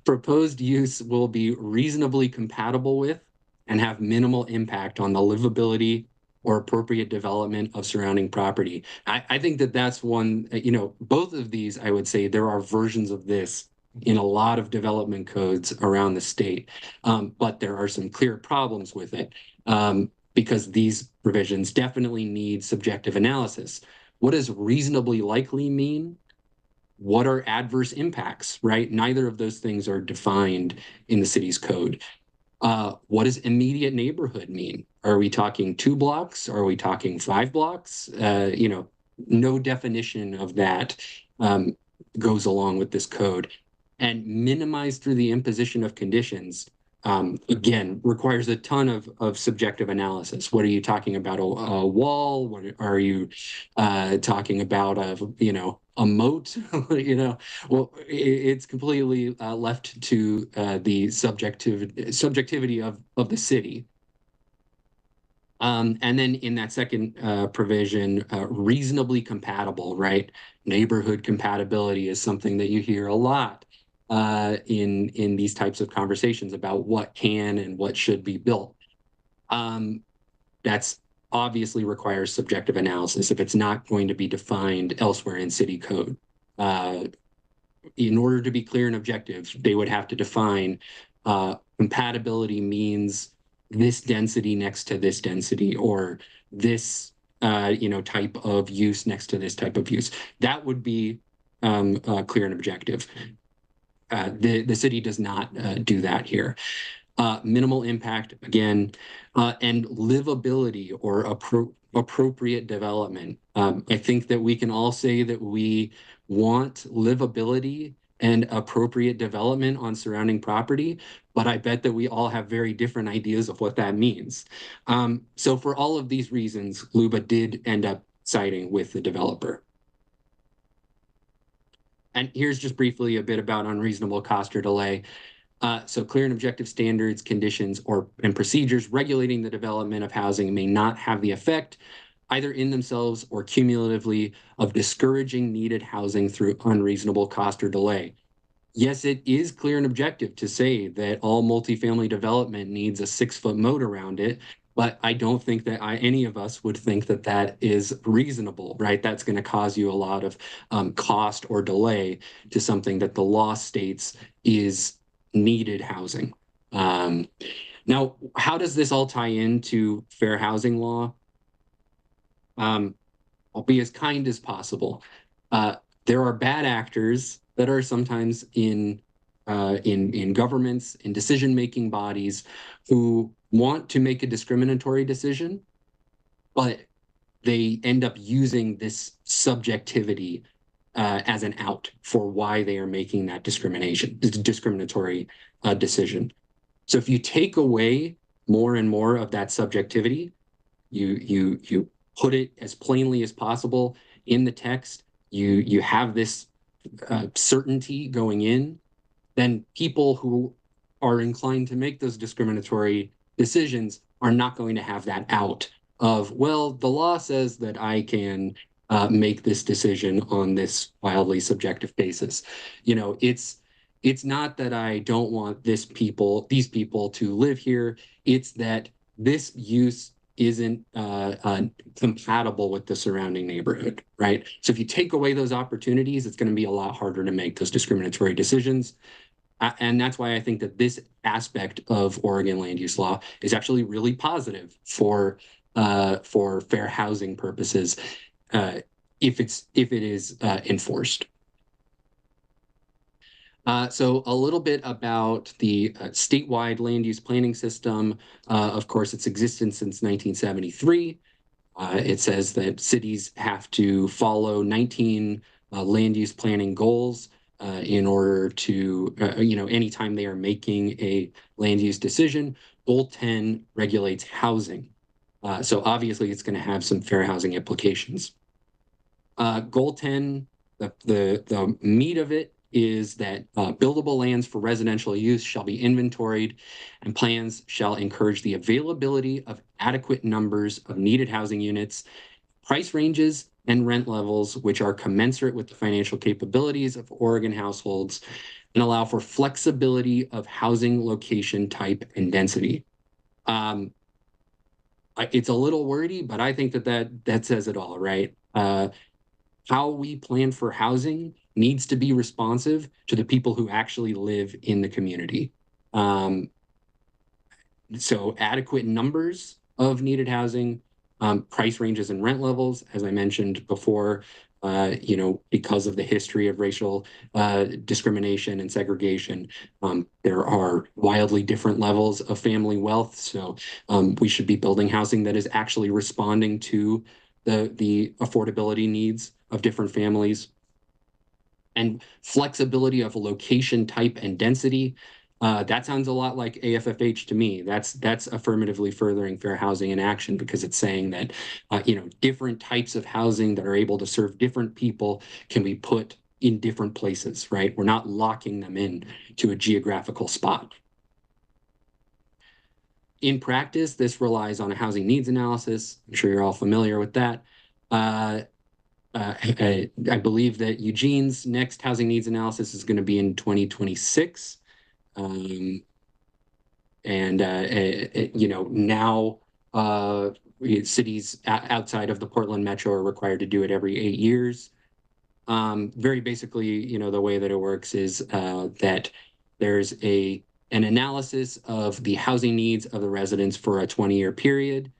proposed use will be reasonably compatible with and have minimal impact on the livability or appropriate development of surrounding property. I think that that's one, both of these, I would say there are versions of this in a lot of development codes around the state. But there are some clear problems with it because these provisions definitely need subjective analysis. What does reasonably likely mean? What are adverse impacts, right? Neither of those things are defined in the city's code. What does immediate neighborhood mean? Are we talking 2 blocks? Are we talking 5 blocks? No definition of that goes along with this code. And minimized through the imposition of conditions, again, requires a ton of subjective analysis. What are you talking about? A wall? What are you talking about? A moat? Well, it's completely left to the subjectivity of the city. And then in that second provision, reasonably compatible, right? Neighborhood compatibility is something that you hear a lot in these types of conversations about what can and what should be built. That's obviously requires subjective analysis if it's not going to be defined elsewhere in city code. In order to be clear and objective, they would have to define compatibility means this density next to this density, or this type of use next to this type of use. That would be clear and objective. The city does not do that here. Minimal impact, again, and livability or appropriate development. I think that we can all say that we want livability and appropriate development on surrounding property, but I bet that we all have very different ideas of what that means. So for all of these reasons, LUBA did end up siding with the developer. And here's just briefly a bit about unreasonable cost or delay. So clear and objective standards, conditions, and procedures regulating the development of housing may not have the effect, either in themselves or cumulatively, of discouraging needed housing through unreasonable cost or delay. Yes, it is clear and objective to say that all multifamily development needs a 6-foot moat around it, but I don't think that any of us would think that that is reasonable, right? That's going to cause you a lot of cost or delay to something that the law states is needed housing. Now, how does this all tie into fair housing law? I'll be as kind as possible. There are bad actors that are sometimes in governments, in decision-making bodies, who want to make a discriminatory decision, but they end up using this subjectivity as an out for why they are making that discriminatory decision. So if you take away more and more of that subjectivity, you put it as plainly as possible in the text, you have this certainty going in, then people who are inclined to make those discriminatory decisions are not going to have that out of, well, the law says that I can make this decision on this wildly subjective basis. It's not that I don't want these people to live here. It's that this use isn't compatible with the surrounding neighborhood, right? So if you take away those opportunities, it's going to be a lot harder to make those discriminatory decisions. And that's why I think that this aspect of Oregon land use law is actually really positive for fair housing purposes, if it is enforced. So a little bit about the statewide land use planning system. Of course, it's existed since 1973. It says that cities have to follow 19 land use planning goals in order to, anytime they are making a land use decision. Goal 10 regulates housing. So obviously it's going to have some fair housing implications. Goal 10, the meat of it is that buildable lands for residential use shall be inventoried, and plans shall encourage the availability of adequate numbers of needed housing units, price ranges, and rent levels which are commensurate with the financial capabilities of Oregon households, and allow for flexibility of housing location type and density. It's a little wordy, but I think that says it all, right? How we plan for housing needs to be responsive to the people who actually live in the community. So adequate numbers of needed housing, price ranges and rent levels, as I mentioned before, because of the history of racial discrimination and segregation, there are wildly different levels of family wealth. So we should be building housing that is actually responding to the affordability needs of different families. And flexibility of location type and density. That sounds a lot like AFFH to me. That's affirmatively furthering fair housing in action, because it's saying that different types of housing that are able to serve different people can be put in different places, right? We're not locking them in to a geographical spot. In practice, this relies on a housing needs analysis. I'm sure you're all familiar with that. I believe that Eugene's next housing needs analysis is going to be in 2026. Now cities outside of the Portland metro are required to do it every 8 years. Very basically, the way that it works is that there's an analysis of the housing needs of the residents for a 20-year period.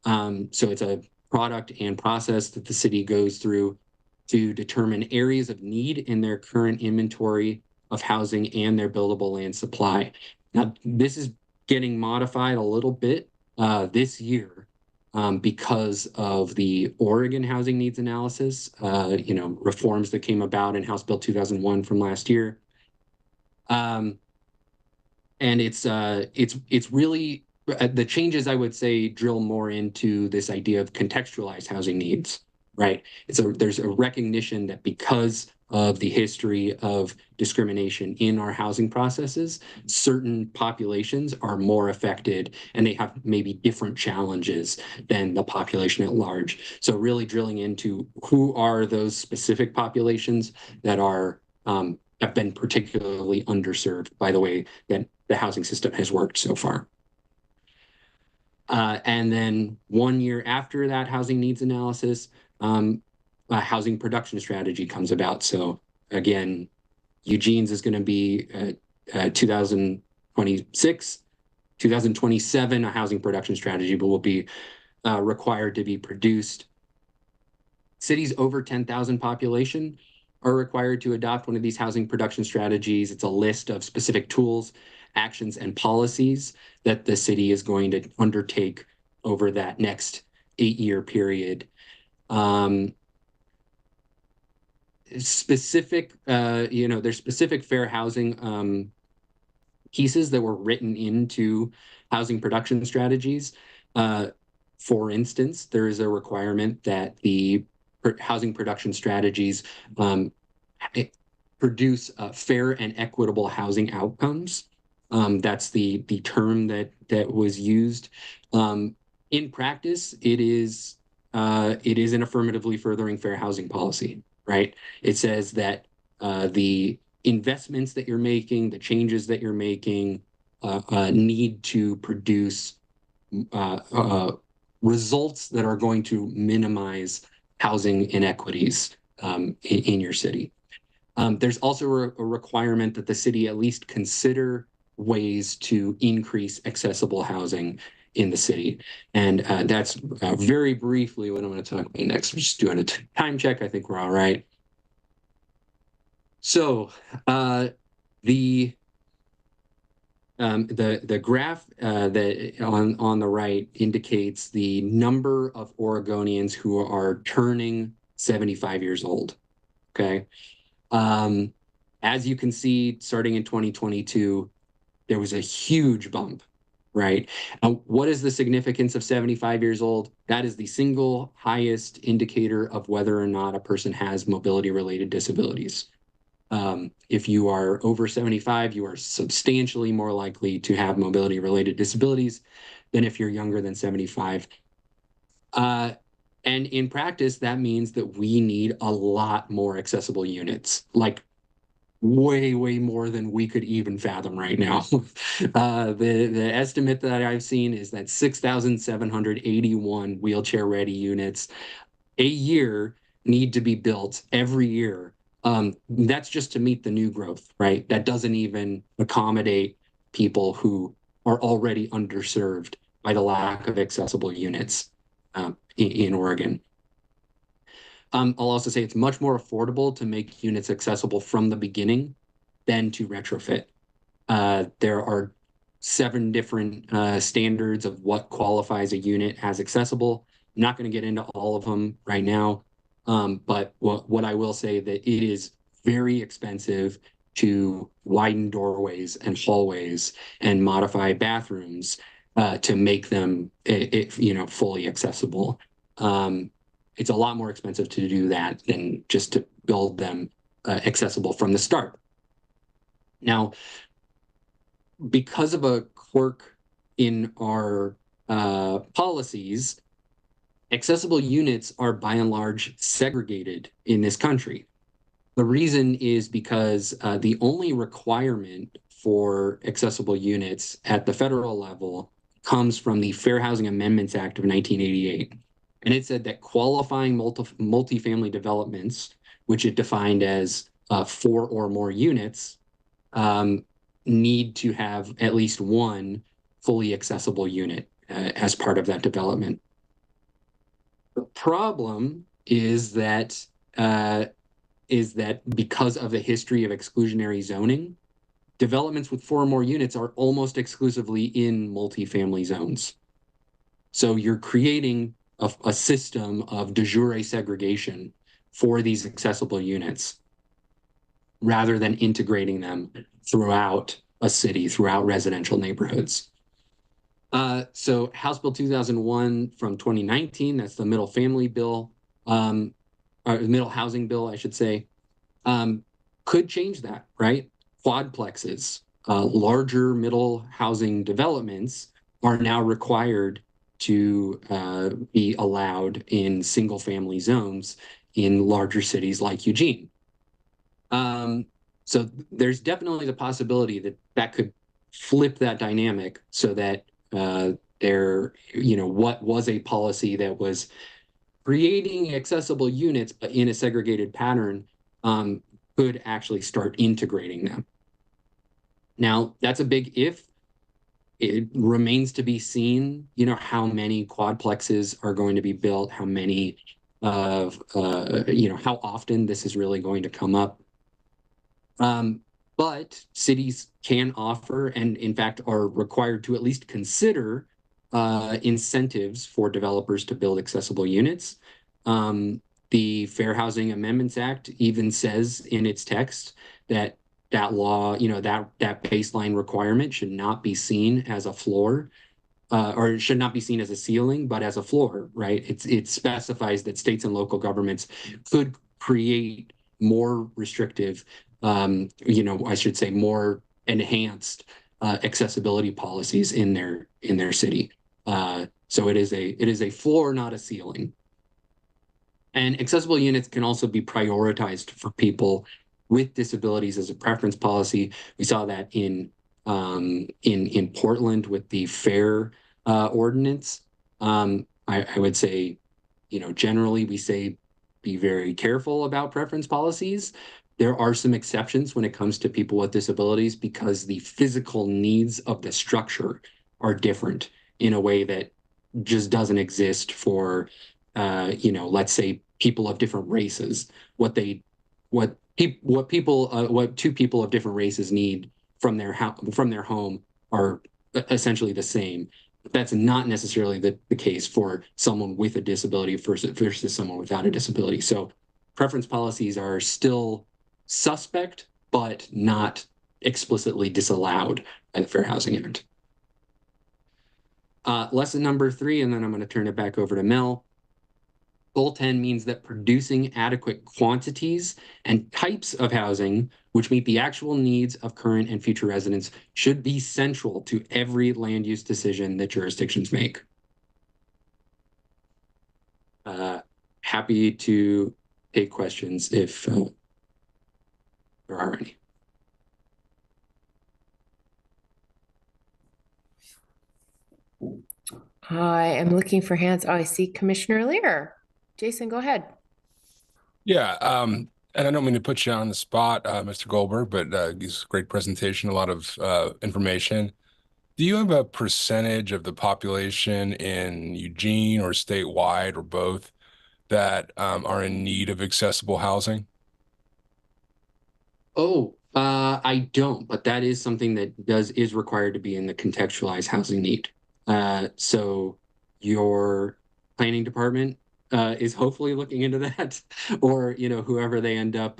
So it's a product and process that the city goes through to determine areas of need in their current inventory of housing and their buildable land supply. Now, this is getting modified a little bit this year because of the Oregon housing needs analysis, reforms that came about in House Bill 2001 from last year. And it's really the changes, I would say, drill more into this idea of contextualized housing needs, right? There's a recognition that because of the history of discrimination in our housing processes, certain populations are more affected and they have maybe different challenges than the population at large. So really drilling into who are those specific populations that have been particularly underserved by the way that the housing system has worked so far. And then 1 year after that housing needs analysis, a housing production strategy comes about. So again, Eugene's is going to be 2026, 2027, a housing production strategy, but will be required to be produced. Cities over 10,000 population are required to adopt one of these housing production strategies. It's a list of specific tools, actions, and policies that the city is going to undertake over that next 8-year period. There's specific fair housing pieces that were written into housing production strategies. For instance, there is a requirement that the housing production strategies produce fair and equitable housing outcomes. That's the term that was used. In practice, it is an affirmatively furthering fair housing policy, right? It says that the investments that you're making, the changes that you're making, need to produce results that are going to minimize housing inequities in your city. There's also a requirement that the city at least consider ways to increase accessible housing in the city. And that's very briefly what I'm going to talk about next. I'm just doing a time check. I think we're all right. So the the graph that on the right indicates the number of Oregonians who are turning 75 years old. Okay. As you can see, starting in 2022, there was a huge bump, right? What is the significance of 75 years old? That is the single highest indicator of whether or not a person has mobility-related disabilities. If you are over 75, you are substantially more likely to have mobility-related disabilities than if you're younger than 75. And in practice, that means that we need a lot more accessible units, like way more than we could even fathom right now. The estimate that I've seen is that 6,781 wheelchair ready units a year need to be built every year. That's just to meet the new growth, right? That doesn't even accommodate people who are already underserved by the lack of accessible units in Oregon. I'll also say it's much more affordable to make units accessible from the beginning than to retrofit. There are 7 different standards of what qualifies a unit as accessible. I'm not going to get into all of them right now, but what I will say that it is very expensive to widen doorways and hallways and modify bathrooms to make them fully accessible. It's a lot more expensive to do that than just to build them accessible from the start. Now, because of a quirk in our policies, accessible units are by and large segregated in this country. The reason is because the only requirement for accessible units at the federal level comes from the Fair Housing Amendments Act of 1988. And it said that qualifying multifamily developments, which it defined as 4 or more units, need to have at least one fully accessible unit as part of that development. The problem is that because of the history of exclusionary zoning, developments with 4 or more units are almost exclusively in multifamily zones. So you're creating a system of de jure segregation for these accessible units rather than integrating them throughout a city, throughout residential neighborhoods. So House Bill 2001 from 2019, that's the middle family bill, or middle housing bill, I should say, could change that, right? Quadplexes, larger middle housing developments are now required to be allowed in single family zones in larger cities like Eugene. So there's definitely the possibility that that could flip that dynamic so that what was a policy that was creating accessible units but in a segregated pattern could actually start integrating them. Now, that's a big if. It remains to be seen, how many quadplexes are going to be built, how many how often this is really going to come up. But cities can offer, and in fact are required to at least consider incentives for developers to build accessible units. The Fair Housing Amendments Act even says in its text that law, that baseline requirement should not be seen as a floor, or it should not be seen as a ceiling, but as a floor, right? It specifies that states and local governments could create more restrictive, I should say more enhanced accessibility policies in their city. So it is a floor, not a ceiling. And accessible units can also be prioritized for people with disabilities as a preference policy. We saw that in Portland with the FAIR ordinance. I would say, generally we say be very careful about preference policies. There are some exceptions when it comes to people with disabilities because the physical needs of the structure are different in a way that just doesn't exist for, let's say people of different races. What two people of different races need from their home are essentially the same. But that's not necessarily the case for someone with a disability versus someone without a disability. So preference policies are still suspect, but not explicitly disallowed by the Fair Housing Act. Lesson number 3, and then I'm going to turn it back over to Mel. Goal 10 means that producing adequate quantities and types of housing which meet the actual needs of current and future residents should be central to every land use decision that jurisdictions make. Happy to take questions if there are any. I am looking for hands. Oh, I see Commissioner Lear. Jason, go ahead. Yeah, and I don't mean to put you on the spot, Mr. Goldberg, but it's a great presentation, a lot of information. Do you have a percentage of the population in Eugene or statewide or both that are in need of accessible housing? Oh, I don't, but that is something that is required to be in the contextualized housing need. So your planning department is hopefully looking into that, or whoever they end up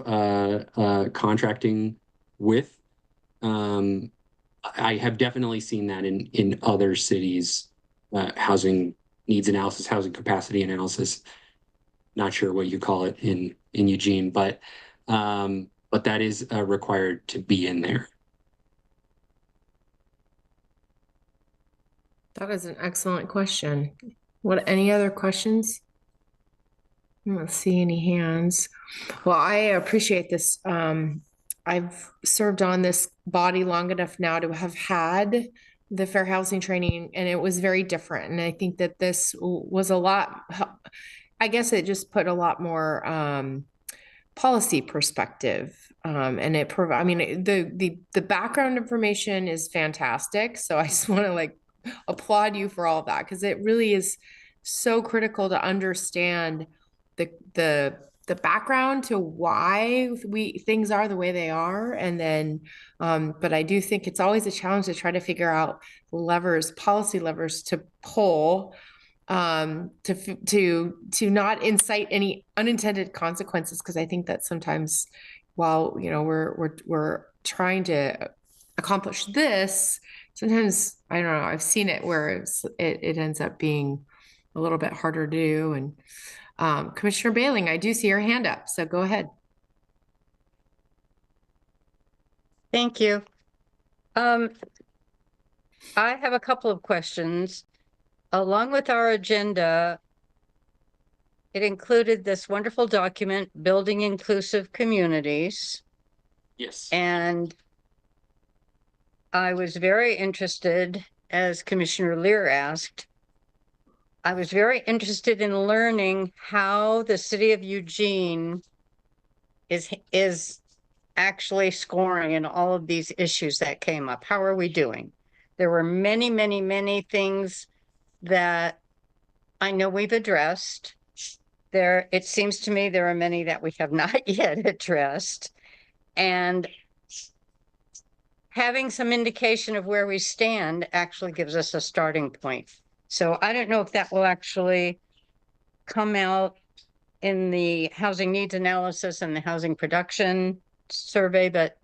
contracting with. I have definitely seen that in other cities, housing needs analysis, housing capacity analysis. Not sure what you call it in Eugene, but that is required to be in there. That is an excellent question. Any other questions? I don't see any hands. Well, I appreciate this. I've served on this body long enough now to have had the fair housing training, and it was very different. And I think that this was a lot, I guess it just put a lot more policy perspective. And I mean, the background information is fantastic. So I just want to applaud you for all of that, because it really is so critical to understand the background to why things are the way they are. And then but I do think it's always a challenge to try to figure out policy levers to pull to not incite any unintended consequences, because I think that sometimes while we're trying to accomplish this, sometimes I don't know, I've seen it where it ends up being a little bit harder to do. And Commissioner Bailing, I do see your hand up, so go ahead. Thank you. I have a couple of questions. Along with our agenda, it included this wonderful document, Building Inclusive Communities. Yes. And I was very interested, as Commissioner Lear asked, I was very interested in learning how the city of Eugene is actually scoring in all of these issues that came up. How are we doing? There were many, many, many things that I know we've addressed. It seems to me there are many that we have not yet addressed. And having some indication of where we stand actually gives us a starting point. So I don't know if that will actually come out in the housing needs analysis and the housing production survey, but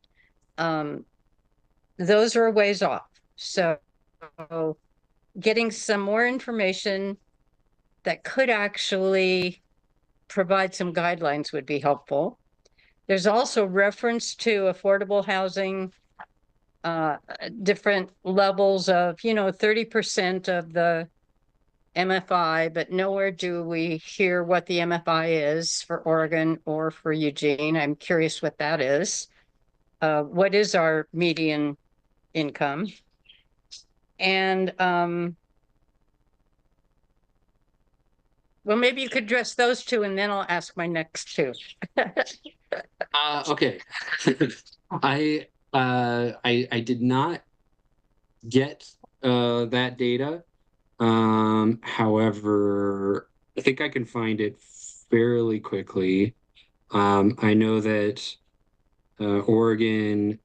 those are a ways off. So getting some more information that could actually provide some guidelines would be helpful. There's also reference to affordable housing, different levels of, 30% of the MFI, but nowhere do we hear what the MFI is for Oregon or for Eugene. I'm curious what that is. What is our median income? And well, maybe you could address those two, and then I'll ask my next two. Okay. I did not get that data. However, I think I can find it fairly quickly. I know that Oregon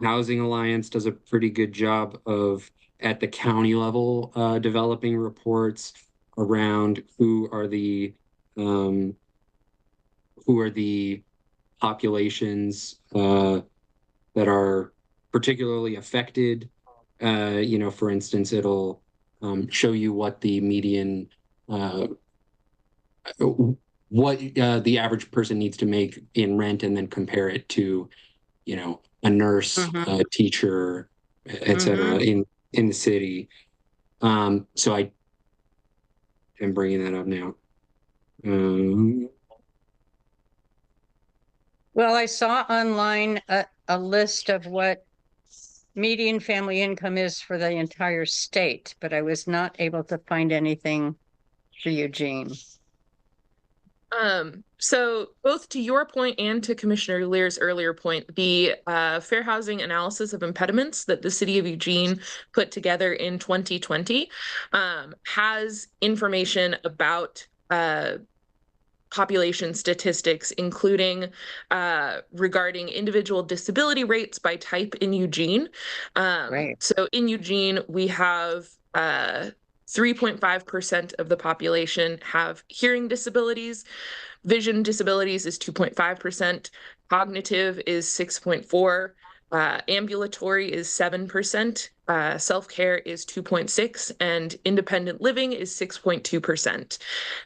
Housing Alliance does a pretty good job of, at the county level, developing reports around who are the populations that are particularly affected. For instance, it'll show you what the median, what the average person needs to make in rent, and then compare it to, a nurse, a teacher, et cetera, in the city. So I am bringing that up now. Well, I saw online a list of what median family income is for the entire state, but I was not able to find anything for Eugene. So both to your point and to Commissioner Lear's earlier point, the fair housing analysis of impediments that the city of Eugene put together in 2020 has information about population statistics, including regarding individual disability rates by type in Eugene. Right. So in Eugene, we have 3.5% of the population have hearing disabilities. Vision disabilities is 2.5%. Cognitive is 6.4%. Ambulatory is 7%. Self-care is 2.6%, and independent living is 6.2%.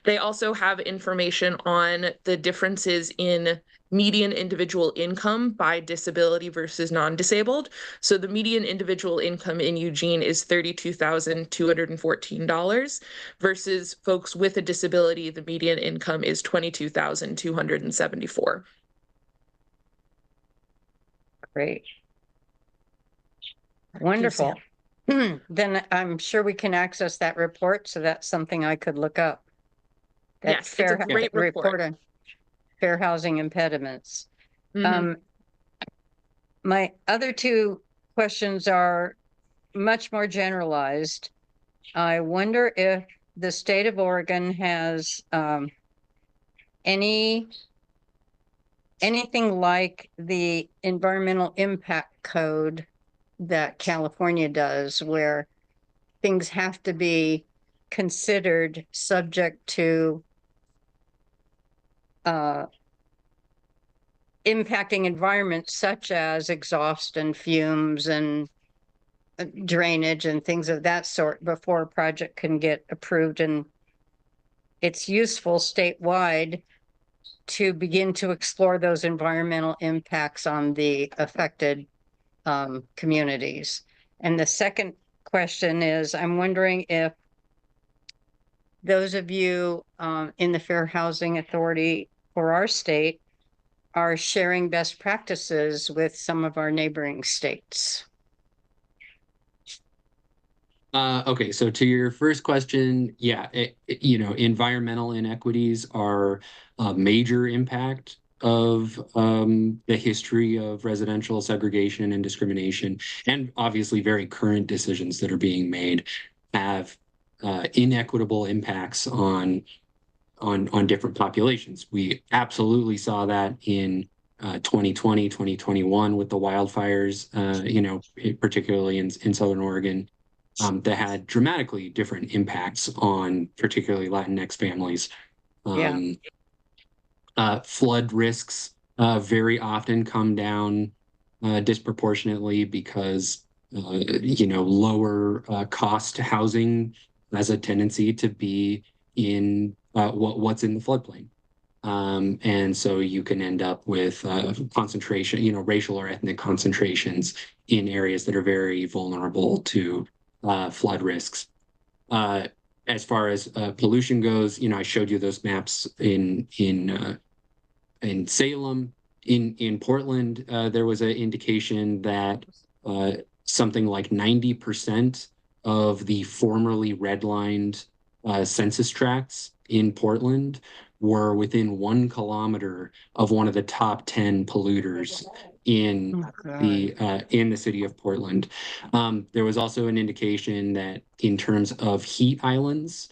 They also have information on the differences in median individual income by disability versus non-disabled. So the median individual income in Eugene is $32,214 versus folks with a disability, the median income is $22,274. Great. Wonderful. Then I'm sure we can access that report, so that's something I could look up. That Yes, it's a great report on fair housing impediments. Mm-hmm. My other two questions are much more generalized. I wonder if the state of Oregon has anything like the environmental impact code that California does, where things have to be considered subject to impacting environments such as exhaust and fumes and drainage and things of that sort before a project can get approved. And it's useful statewide to begin to explore those environmental impacts on the affected communities. And the second question is, I'm wondering if those of you in the Fair Housing Authority for our state are sharing best practices with some of our neighboring states. Okay, so to your first question, yeah, environmental inequities are a major impact of the history of residential segregation and discrimination, and obviously very current decisions that are being made have inequitable impacts on different populations. We absolutely saw that in 2020, 2021 with the wildfires, particularly in Southern Oregon. That had dramatically different impacts on particularly Latinx families. Flood risks very often come down disproportionately because lower cost housing has a tendency to be in what's in the floodplain. And so you can end up with concentration, racial or ethnic concentrations in areas that are very vulnerable to flood risks. As far as pollution goes, I showed you those maps in Salem. In Portland, there was an indication that something like 90% of the formerly redlined census tracts in Portland were within 1 kilometer of one of the top 10 polluters in the city of Portland. There was also an indication that in terms of heat islands,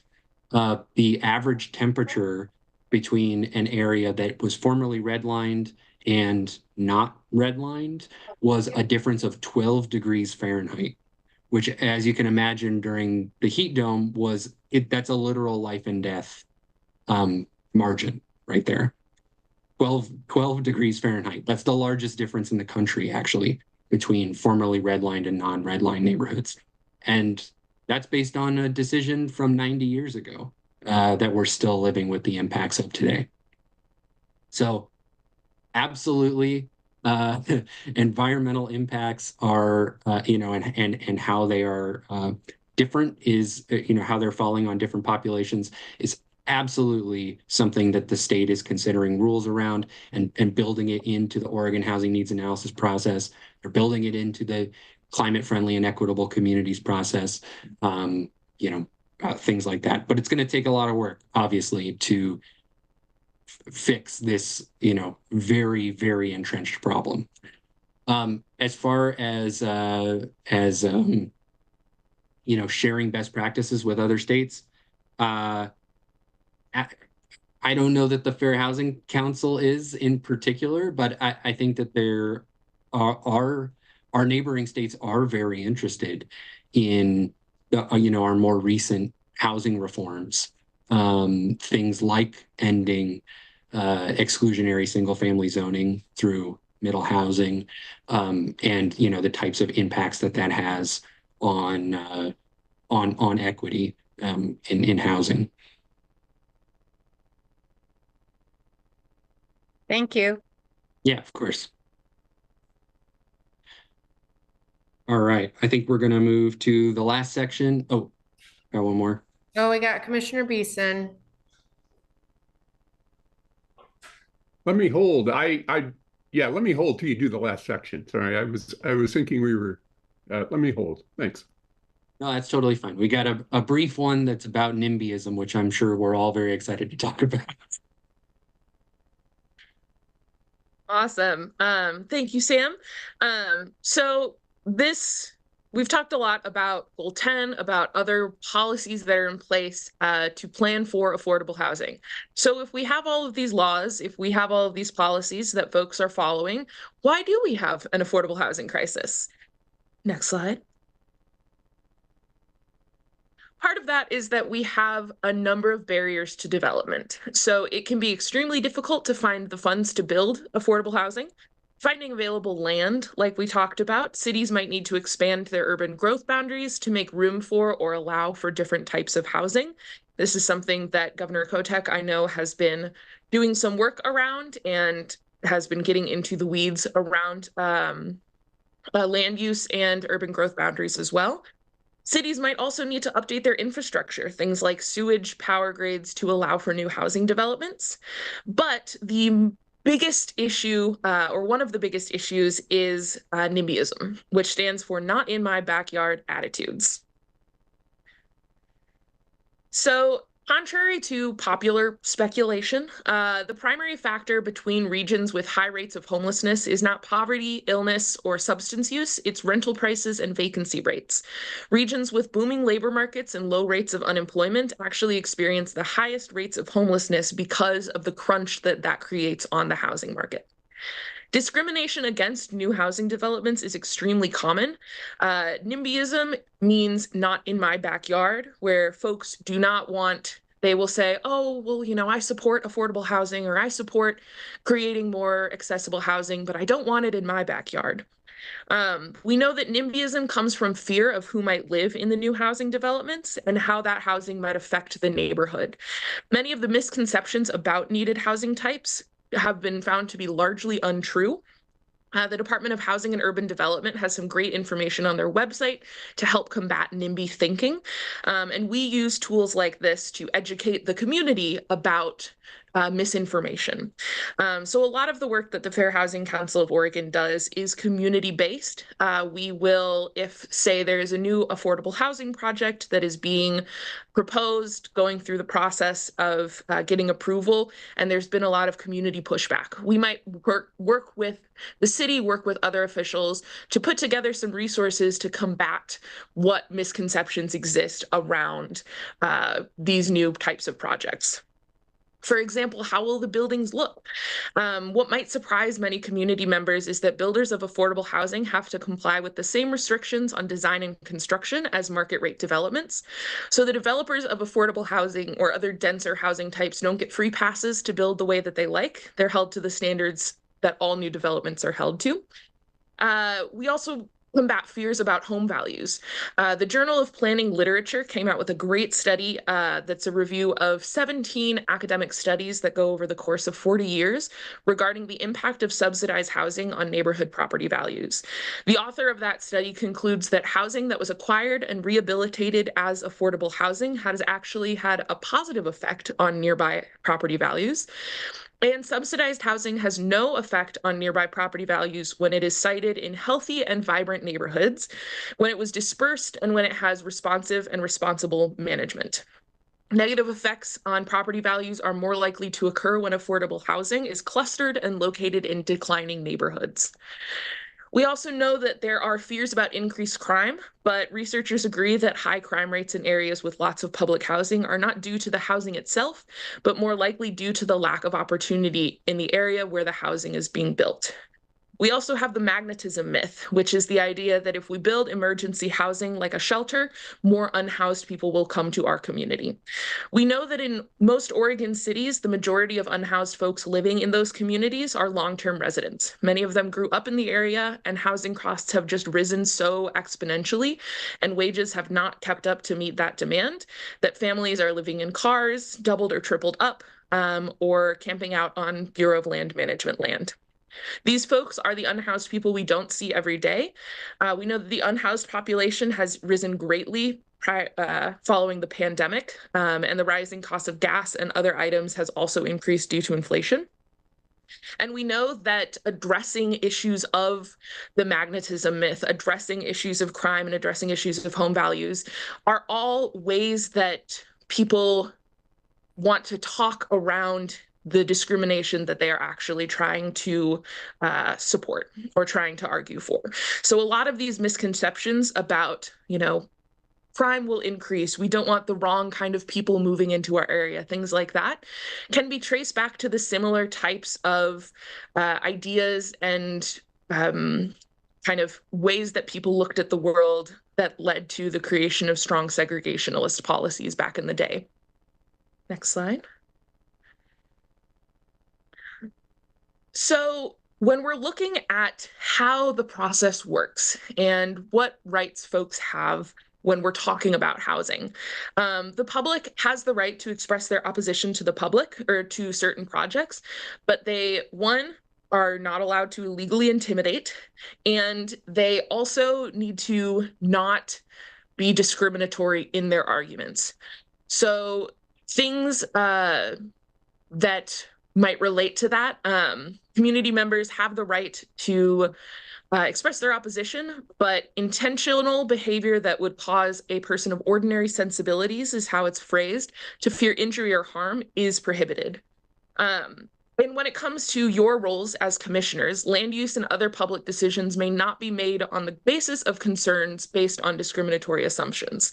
the average temperature between an area that was formerly redlined and not redlined was a difference of 12 degrees Fahrenheit, which, as you can imagine, during the heat dome that's a literal life and death margin right there. 12 degrees Fahrenheit. That's the largest difference in the country, actually, between formerly redlined and non-redlined neighborhoods. And that's based on a decision from 90 years ago that we're still living with the impacts of today. So absolutely, environmental impacts are, and how they are different is, how they're falling on different populations is absolutely something that the state is considering rules around and building it into the Oregon Housing Needs Analysis process. They're building it into the climate friendly and equitable communities process, things like that. But it's going to take a lot of work, obviously, to fix this, very, very entrenched problem. As far as sharing best practices with other states, I don't know that the Fair Housing Council is in particular, but I think that there are our neighboring states are very interested in our more recent housing reforms, things like ending exclusionary single-family zoning through middle housing, and the types of impacts that has on equity in housing. Thank you. Yeah, of course. All right, I think we're going to move to the last section. Oh, got one more. Oh, we got Commissioner Beeson. Let me hold. Yeah, let me hold till you do the last section. Sorry, I was thinking we were. Let me hold. Thanks. No, that's totally fine. We got a brief one that's about NIMBYism, which I'm sure we're all very excited to talk about. Awesome. Thank you, Sam. We've talked a lot about Goal 10, about other policies that are in place to plan for affordable housing. So if we have all of these laws, if we have all of these policies that folks are following, why do we have an affordable housing crisis? Next slide. Part of that is that we have a number of barriers to development. So it can be extremely difficult to find the funds to build affordable housing. Finding available land, like we talked about, cities might need to expand their urban growth boundaries to make room for or allow for different types of housing. This is something that Governor Kotek, I know, has been doing some work around and has been getting into the weeds around land use and urban growth boundaries as well. Cities might also need to update their infrastructure, things like sewage, power grids, to allow for new housing developments. But the biggest issue, or one of the biggest issues, is NIMBYism, which stands for Not in My Backyard Attitudes. So, contrary to popular speculation, the primary factor between regions with high rates of homelessness is not poverty, illness, or substance use, it's rental prices and vacancy rates. Regions with booming labor markets and low rates of unemployment actually experience the highest rates of homelessness because of the crunch that creates on the housing market. Discrimination against new housing developments is extremely common. NIMBYism means not in my backyard, where folks do not want, they will say, oh, well, I support affordable housing, or I support creating more accessible housing, but I don't want it in my backyard. We know that NIMBYism comes from fear of who might live in the new housing developments and how that housing might affect the neighborhood. Many of the misconceptions about needed housing types have been found to be largely untrue. The Department of Housing and Urban Development has some great information on their website to help combat NIMBY thinking. And we use tools like this to educate the community about misinformation. So a lot of the work that the Fair Housing Council of Oregon does is community-based. We will, if, say, there is a new affordable housing project that is being proposed, going through the process of getting approval, and there's been a lot of community pushback, we might work with the city, work with other officials to put together some resources to combat what misconceptions exist around these new types of projects. For example, how will the buildings look? What might surprise many community members is that builders of affordable housing have to comply with the same restrictions on design and construction as market rate developments. So the developers of affordable housing or other denser housing types don't get free passes to build the way that they like. They're held to the standards that all new developments are held to. We also combat fears about home values. The Journal of Planning Literature came out with a great study that's a review of 17 academic studies that go over the course of 40 years regarding the impact of subsidized housing on neighborhood property values. The author of that study concludes that housing that was acquired and rehabilitated as affordable housing has actually had a positive effect on nearby property values. And subsidized housing has no effect on nearby property values when it is sited in healthy and vibrant neighborhoods, when it was dispersed, and when it has responsive and responsible management. Negative effects on property values are more likely to occur when affordable housing is clustered and located in declining neighborhoods. We also know that there are fears about increased crime, but researchers agree that high crime rates in areas with lots of public housing are not due to the housing itself, but more likely due to the lack of opportunity in the area where the housing is being built. We also have the magnetism myth, which is the idea that if we build emergency housing like a shelter, more unhoused people will come to our community. We know that in most Oregon cities, the majority of unhoused folks living in those communities are long-term residents. Many of them grew up in the area, and housing costs have just risen so exponentially, and wages have not kept up to meet that demand, that families are living in cars, doubled or tripled up, or camping out on Bureau of Land Management land. These folks are the unhoused people we don't see every day. We know that the unhoused population has risen greatly following the pandemic, and the rising cost of gas and other items has also increased due to inflation. And we know that addressing issues of the magnetism myth, addressing issues of crime, and addressing issues of home values are all ways that people want to talk around the discrimination that they are actually trying to support or trying to argue for. So a lot of these misconceptions about, crime will increase, we don't want the wrong kind of people moving into our area, things like that, can be traced back to the similar types of ideas and kind of ways that people looked at the world that led to the creation of strong segregationalist policies back in the day. Next slide. So when we're looking at how the process works and what rights folks have when we're talking about housing, the public has the right to express their opposition to the public or to certain projects, but they, one, are not allowed to legally intimidate, and they also need to not be discriminatory in their arguments. So things that might relate to that. Community members have the right to express their opposition, but intentional behavior that would cause a person of ordinary sensibilities, is how it's phrased, to fear injury or harm is prohibited. And when it comes to your roles as commissioners, land use and other public decisions may not be made on the basis of concerns based on discriminatory assumptions.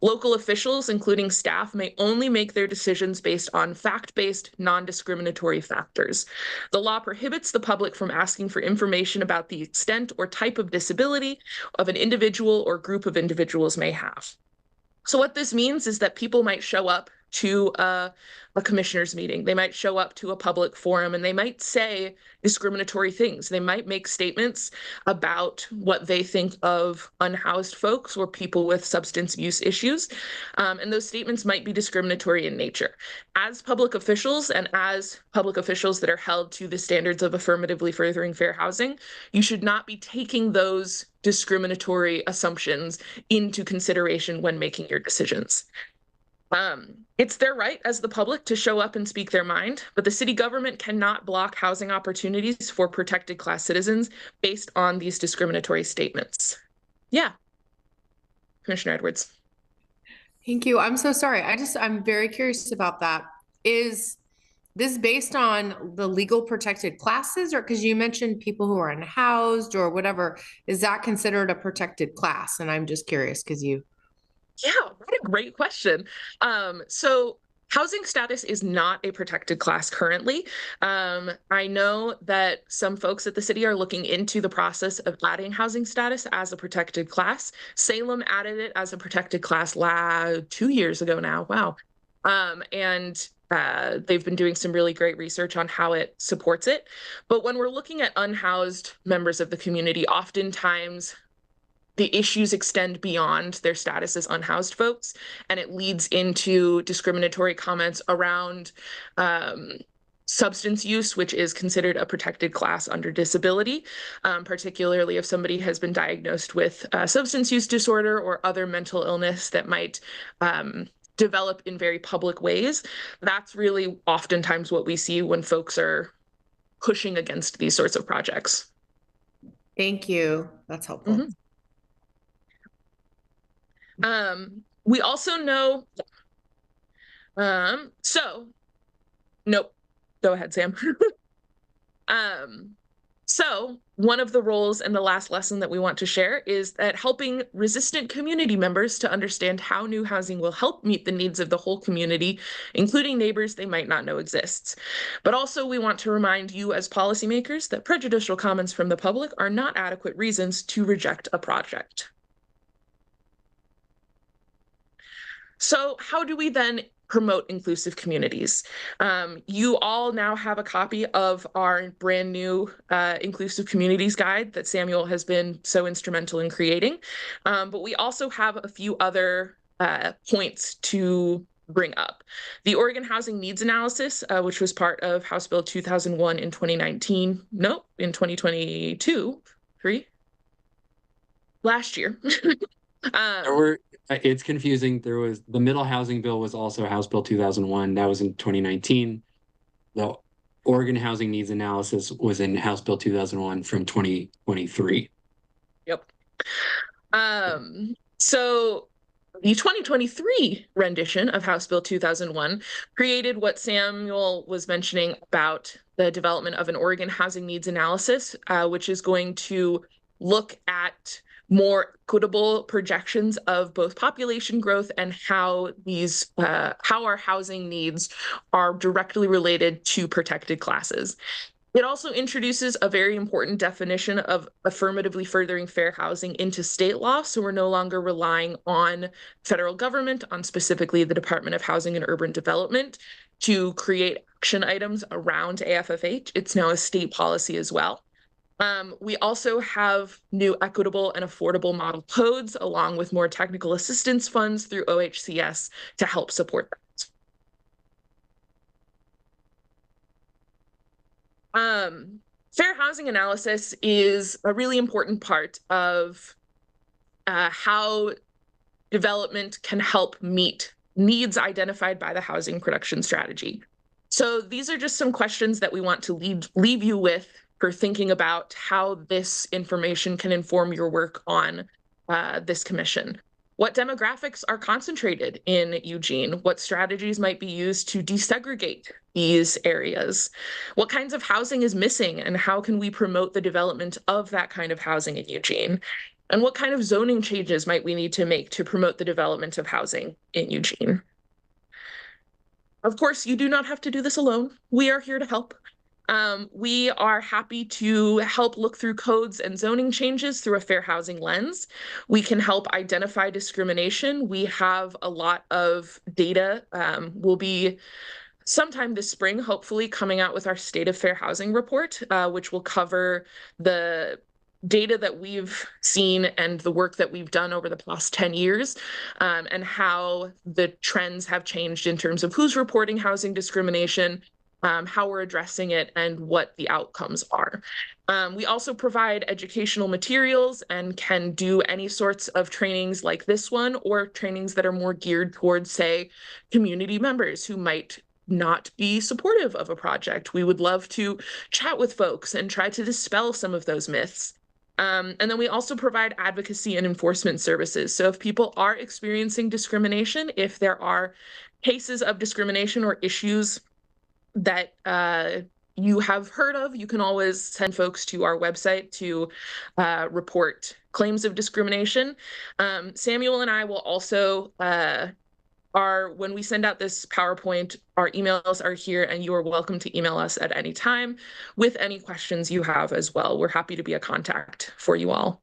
Local officials, including staff, may only make their decisions based on fact-based, non-discriminatory factors. The law prohibits the public from asking for information about the extent or type of disability of an individual or group of individuals may have. So what this means is that people might show up to a commissioner's meeting. They might show up to a public forum and they might say discriminatory things. They might make statements about what they think of unhoused folks or people with substance use issues. And those statements might be discriminatory in nature. As public officials and as public officials that are held to the standards of affirmatively furthering fair housing, you should not be taking those discriminatory assumptions into consideration when making your decisions. It's their right as the public to show up and speak their mind, but the city government cannot block housing opportunities for protected class citizens based on these discriminatory statements. Yeah. Commissioner Edwards. Thank you. I'm so sorry. I'm very curious about that. Is this based on the legal protected classes, or because you mentioned people who are unhoused or whatever, is that considered a protected class? And I'm just curious because you. Yeah, what a great question. So Housing status is not a protected class currently. I know that some folks at the city are looking into the process of adding housing status as a protected class. Salem added it as a protected class 2 years ago now. Wow. They've been doing some really great research on how it supports it. But when we're looking at unhoused members of the community, oftentimes the issues extend beyond their status as unhoused folks, and it leads into discriminatory comments around substance use, which is considered a protected class under disability, particularly if somebody has been diagnosed with substance use disorder or other mental illness that might develop in very public ways. That's really oftentimes what we see when folks are pushing against these sorts of projects. Thank you. That's helpful. Mm-hmm. We also know, nope, go ahead, Sam. So one of the roles and the last lesson that we want to share is that helping resistant community members to understand how new housing will help meet the needs of the whole community, including neighbors they might not know exists. But also we want to remind you as policymakers that prejudicial comments from the public are not adequate reasons to reject a project. So how do we then promote inclusive communities? You all now have a copy of our brand new Inclusive Communities Guide that Samuel has been so instrumental in creating. But we also have a few other points to bring up. The Oregon Housing Needs Analysis, which was part of House Bill 2001 in 2019, nope, in 2022, last year. It's confusing. There was the middle housing bill was also House Bill 2001. That was in 2019. The Oregon Housing Needs Analysis was in House Bill 2001 from 2023. Yep. So the 2023 rendition of House Bill 2001 created what Samuel was mentioning about the development of an Oregon Housing Needs Analysis, which is going to look at more equitable projections of both population growth and how our housing needs are directly related to protected classes. It also introduces a very important definition of affirmatively furthering fair housing into state law, so we're no longer relying on federal government, on specifically the Department of Housing and Urban Development, to create action items around AFFH. It's now a state policy as well. We also have new equitable and affordable model codes, along with more technical assistance funds through OHCS to help support that. Fair housing analysis is a really important part of how development can help meet needs identified by the housing production strategy. So these are just some questions that we want to leave you with for thinking about how this information can inform your work on this commission. What demographics are concentrated in Eugene? What strategies might be used to desegregate these areas? What kinds of housing is missing, and how can we promote the development of that kind of housing in Eugene? And what kind of zoning changes might we need to make to promote the development of housing in Eugene? Of course, you do not have to do this alone. We are here to help. We are happy to help look through codes and zoning changes through a fair housing lens. We can help identify discrimination. We have a lot of data. We'll be sometime this spring, hopefully, coming out with our State of Fair Housing report, which will cover the data that we've seen and the work that we've done over the past 10 years, and how the trends have changed in terms of who's reporting housing discrimination, how we're addressing it, and what the outcomes are. We also provide educational materials and can do any sorts of trainings like this one, or trainings that are more geared towards, say, community members who might not be supportive of a project. We would love to chat with folks and try to dispel some of those myths. And then we also provide advocacy and enforcement services. So if people are experiencing discrimination, if there are cases of discrimination or issues that you have heard of, you can always send folks to our website to report claims of discrimination. Samuel and I will also when we send out this PowerPoint, our emails are here, and you are welcome to email us at any time with any questions you have as well. We're happy to be a contact for you all.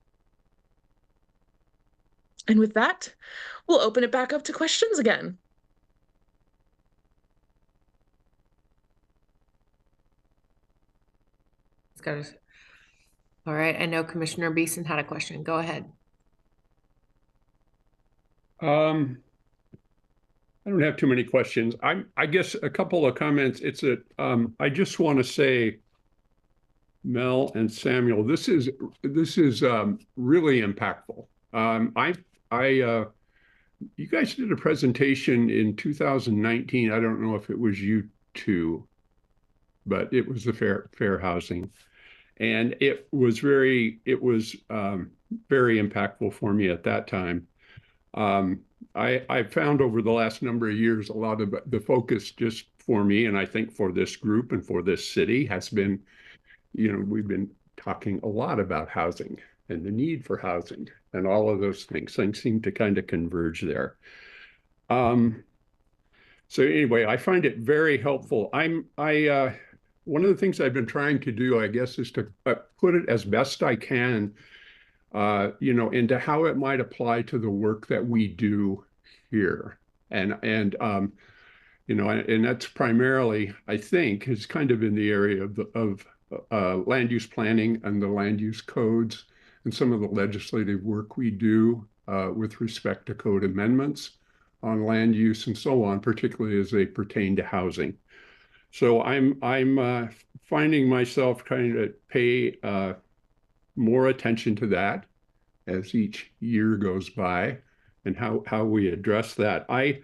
And with that, we'll open it back up to questions again. All right, I know Commissioner Beeson had a question. Go ahead. I don't have too many questions. I guess a couple of comments. I just want to say, Mel and Samuel, this is really impactful. You guys did a presentation in 2019. I don't know if it was you two, but it was the fair housing, and it was very impactful for me at that time. I found over the last number of years, a lot of the focus just for me, and I think for this group and for this city, has been, we've been talking a lot about housing and the need for housing and all of those things. Things seem to kind of converge there. So anyway, I find it very helpful. One of the things I've been trying to do, I guess, is to put it as best I can, into how it might apply to the work that we do here. And that's primarily, I think, is kind of in the area of land use planning and the land use codes and some of the legislative work we do with respect to code amendments on land use and so on, particularly as they pertain to housing. So I'm finding myself trying to pay more attention to that as each year goes by and how we address that. I've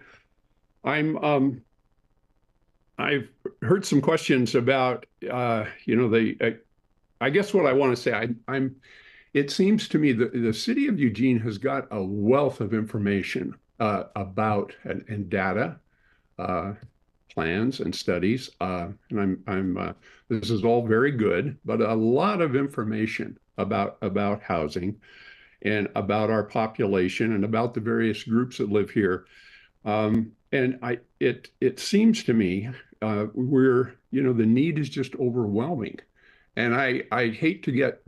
heard some questions about I guess what I want to say, it seems to me that the city of Eugene has got a wealth of information about and data, plans and studies, and this is all very good, but a lot of information about housing and about our population and about the various groups that live here. And it seems to me the need is just overwhelming. And I hate to get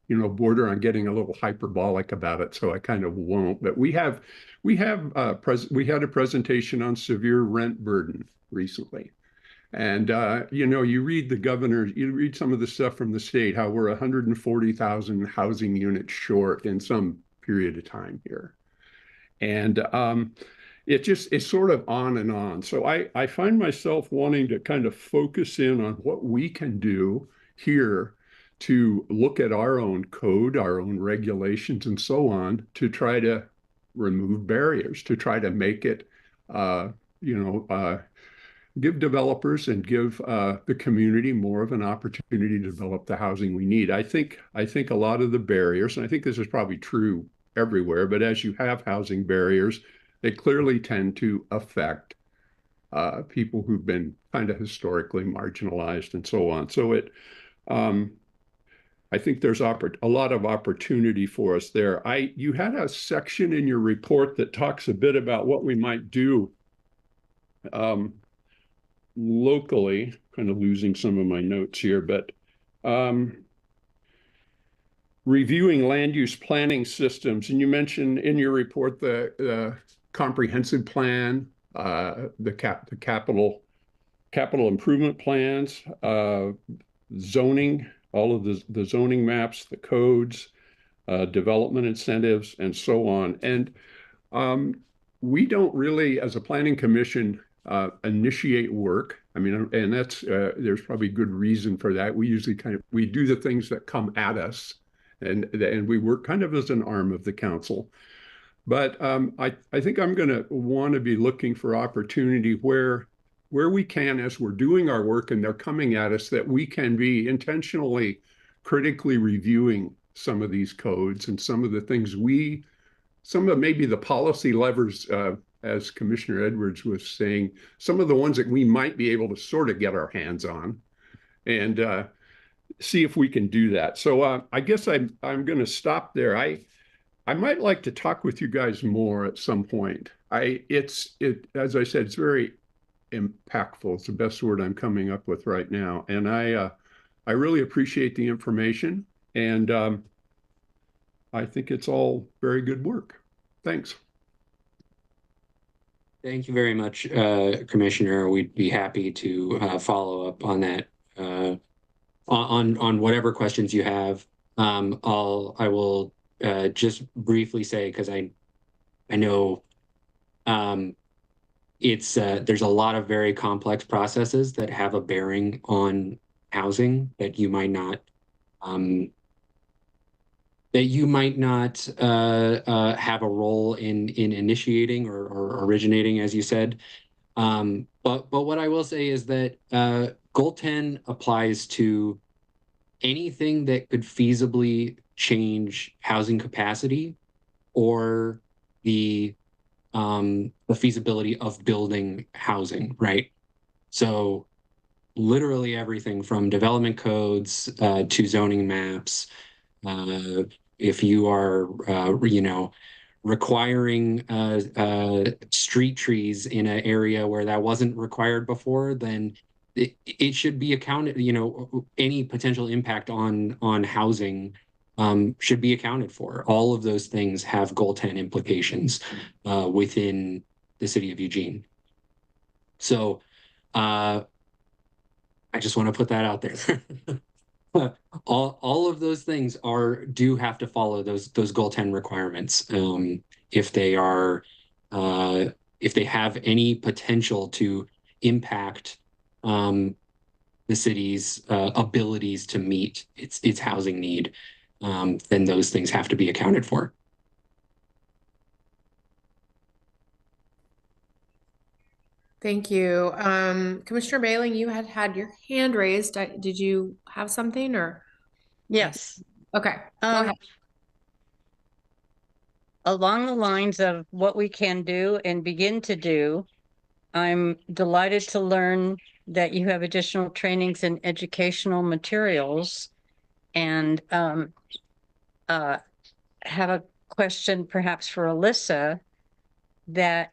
border on getting a little hyperbolic about it, so I kind of won't. But we had a presentation on severe rent burden recently. And you read some of the stuff from the state, how we're 140,000 housing units short in some period of time here. And it's sort of on and on. So I find myself wanting to kind of focus in on what we can do here to look at our own code, our own regulations, and so on, to try to remove barriers, to try to make it, give developers and give the community more of an opportunity to develop the housing we need. I think a lot of the barriers, and I think this is probably true everywhere, but as you have housing barriers, they clearly tend to affect people who've been kind of historically marginalized and so on. So I think there's a lot of opportunity for us there. You had a section in your report that talks a bit about what we might do locally, kind of losing some of my notes here, but reviewing land use planning systems. And you mentioned in your report the comprehensive plan, the capital improvement plans, zoning, all of the zoning maps, the codes, development incentives, and so on. And we don't really, as a planning commission, initiate work. I mean, and that's there's probably good reason for that. We usually we do the things that come at us, and we work kind of as an arm of the council. But I think I'm going to want to be looking for opportunity where we can, as we're doing our work and they're coming at us, that we can be intentionally critically reviewing some of these codes and some of the things some of maybe the policy levers, as Commissioner Edwards was saying, some of the ones that we might be able to sort of get our hands on and see if we can do that. So I guess I'm going to stop there. I might like to talk with you guys more at some point. As I said, it's very impactful. It's the best word I'm coming up with right now. And I really appreciate the information, and I think it's all very good work. Thanks. Thank you very much, Commissioner. We'd be happy to follow up on that, on whatever questions you have. I will just briefly say, because I know there's a lot of very complex processes that have a bearing on housing that you might not have a role in initiating or originating, as you said. But what I will say is that Goal 10 applies to anything that could feasibly change housing capacity or the feasibility of building housing, right? So literally everything from development codes to zoning maps. If you are, requiring street trees in an area where that wasn't required before, then it should be accounted, any potential impact on housing should be accounted for. All of those things have Goal 10 implications within the city of Eugene. So I just want to put that out there. All of those things do have to follow those Goal 10 requirements. If they have any potential to impact the city's abilities to meet its housing need, then those things have to be accounted for. Thank you. Commissioner Bailing, you had your hand raised. Did you have something or? Yes. Okay, go ahead. Along the lines of what we can do and begin to do, I'm delighted to learn that you have additional trainings and educational materials, and have a question perhaps for Alyssa, that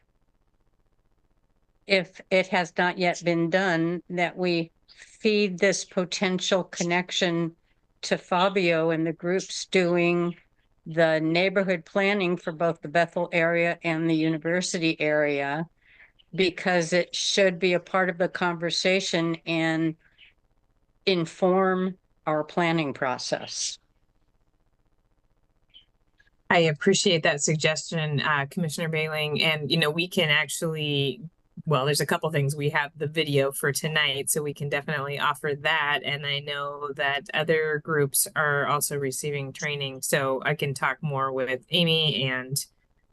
if it has not yet been done, that we feed this potential connection to Fabio and the groups doing the neighborhood planning for both the Bethel area and the university area, because it should be a part of the conversation and inform our planning process. I appreciate that suggestion, Commissioner Bailing. And, we can actually, well, there's a couple things. We have the video for tonight, so we can definitely offer that. And I know that other groups are also receiving training, so I can talk more with Amy and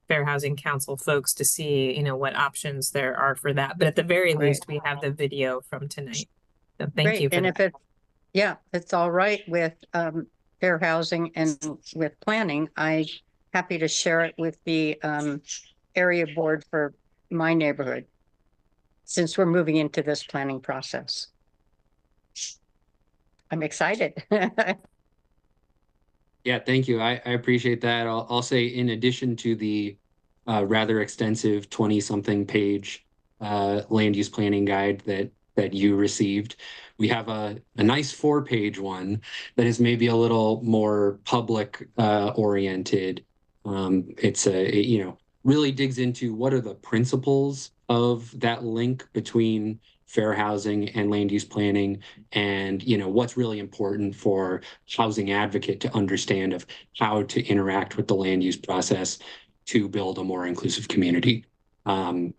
Fair Housing Council folks to see, what options there are for that. But at the very least, we have the video from tonight. So thank you for and that. If it's all right with Fair Housing and with planning, I'm happy to share it with the area board for my neighborhood, since we're moving into this planning process. I'm excited. Yeah, thank you. I appreciate that. I'll say, in addition to the rather extensive 20-something page land use planning guide that you received, we have a nice 4-page one that is maybe a little more public oriented. It really digs into what are the principles of that link between fair housing and land use planning, and what's really important for housing advocate to understand of how to interact with the land use process to build a more inclusive community.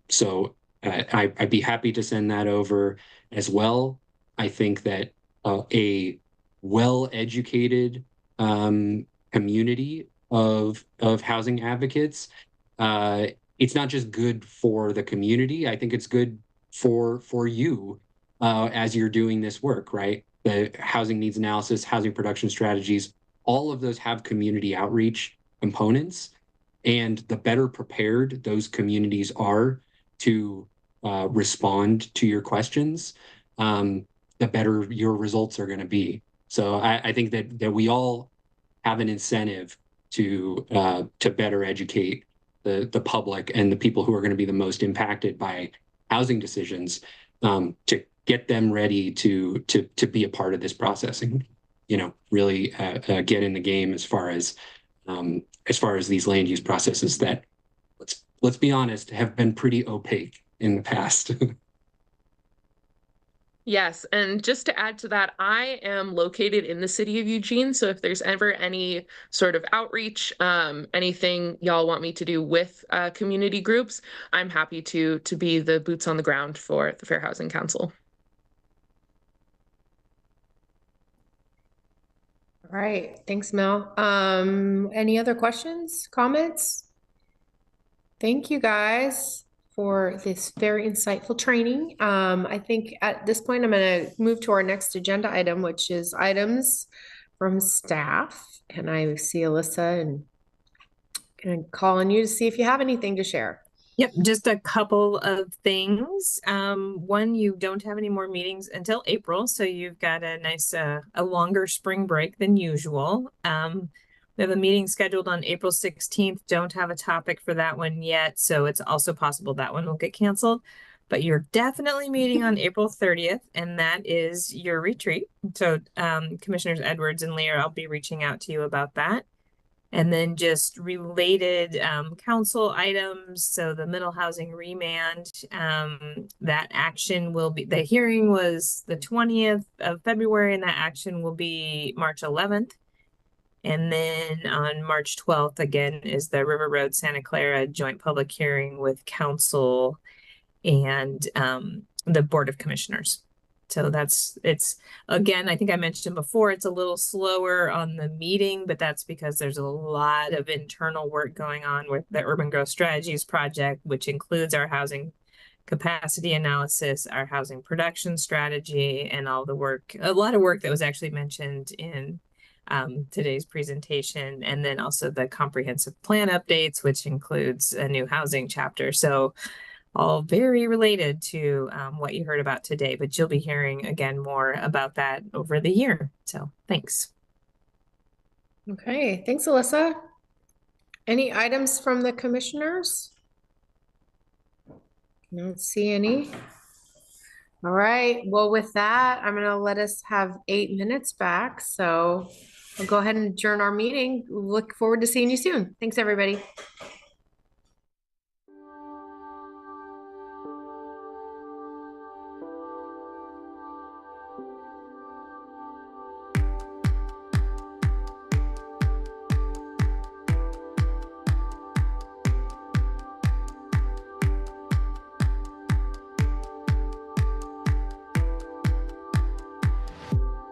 So I'd be happy to send that over as well. I think that a well-educated community of housing advocates, it's not just good for the community. I think it's good for you as you're doing this work, right? The housing needs analysis, housing production strategies, all of those have community outreach components. And the better prepared those communities are to respond to your questions, the better your results are going to be. So I think that we all have an incentive to better educate the public and the people who are going to be the most impacted by housing decisions, to get them ready to be a part of this process and, you know, really get in the game as far as these land use processes that, let's be honest, have been pretty opaque in the past. Yes, and just to add to that, I am located in the city of Eugene, so if there's ever any sort of outreach, anything y'all want me to do with community groups, I'm happy to be the boots on the ground for the Fair Housing Council. All right, thanks, Mel. Any other questions, comments? Thank you guys for this very insightful training. I think at this point, I'm going to move to our next agenda item, which is items from staff. And I see Alyssa and can call on you to see if you have anything to share. Yep, just a couple of things. One, you don't have any more meetings until April, so you've got a nice, a longer spring break than usual. We have a meeting scheduled on April 16th. Don't have a topic for that one yet, so it's also possible that one will get canceled. But you're definitely meeting on April 30th, and that is your retreat. So Commissioners Edwards and Lear, I'll be reaching out to you about that. And then just related council items. So the middle housing remand, that action will be, the hearing was the 20th of February, and that action will be March 11th. And then on March 12th, again, is the River Road Santa Clara joint public hearing with council and the Board of Commissioners. So it's again, I think I mentioned before, it's a little slower on the meeting, but that's because there's a lot of internal work going on with the Urban Growth Strategies project, which includes our housing capacity analysis, our housing production strategy, and all the work, a lot of work that was actually mentioned in today's presentation, and then also the comprehensive plan updates, which includes a new housing chapter. So all very related to what you heard about today, but you'll be hearing again more about that over the year. So thanks. Okay, thanks, Alyssa. Any items from the commissioners? Don't see any. All right, well, with that, I'm gonna let us have 8 minutes back. So I'll go ahead and adjourn our meeting. Look forward to seeing you soon. Thanks, everybody.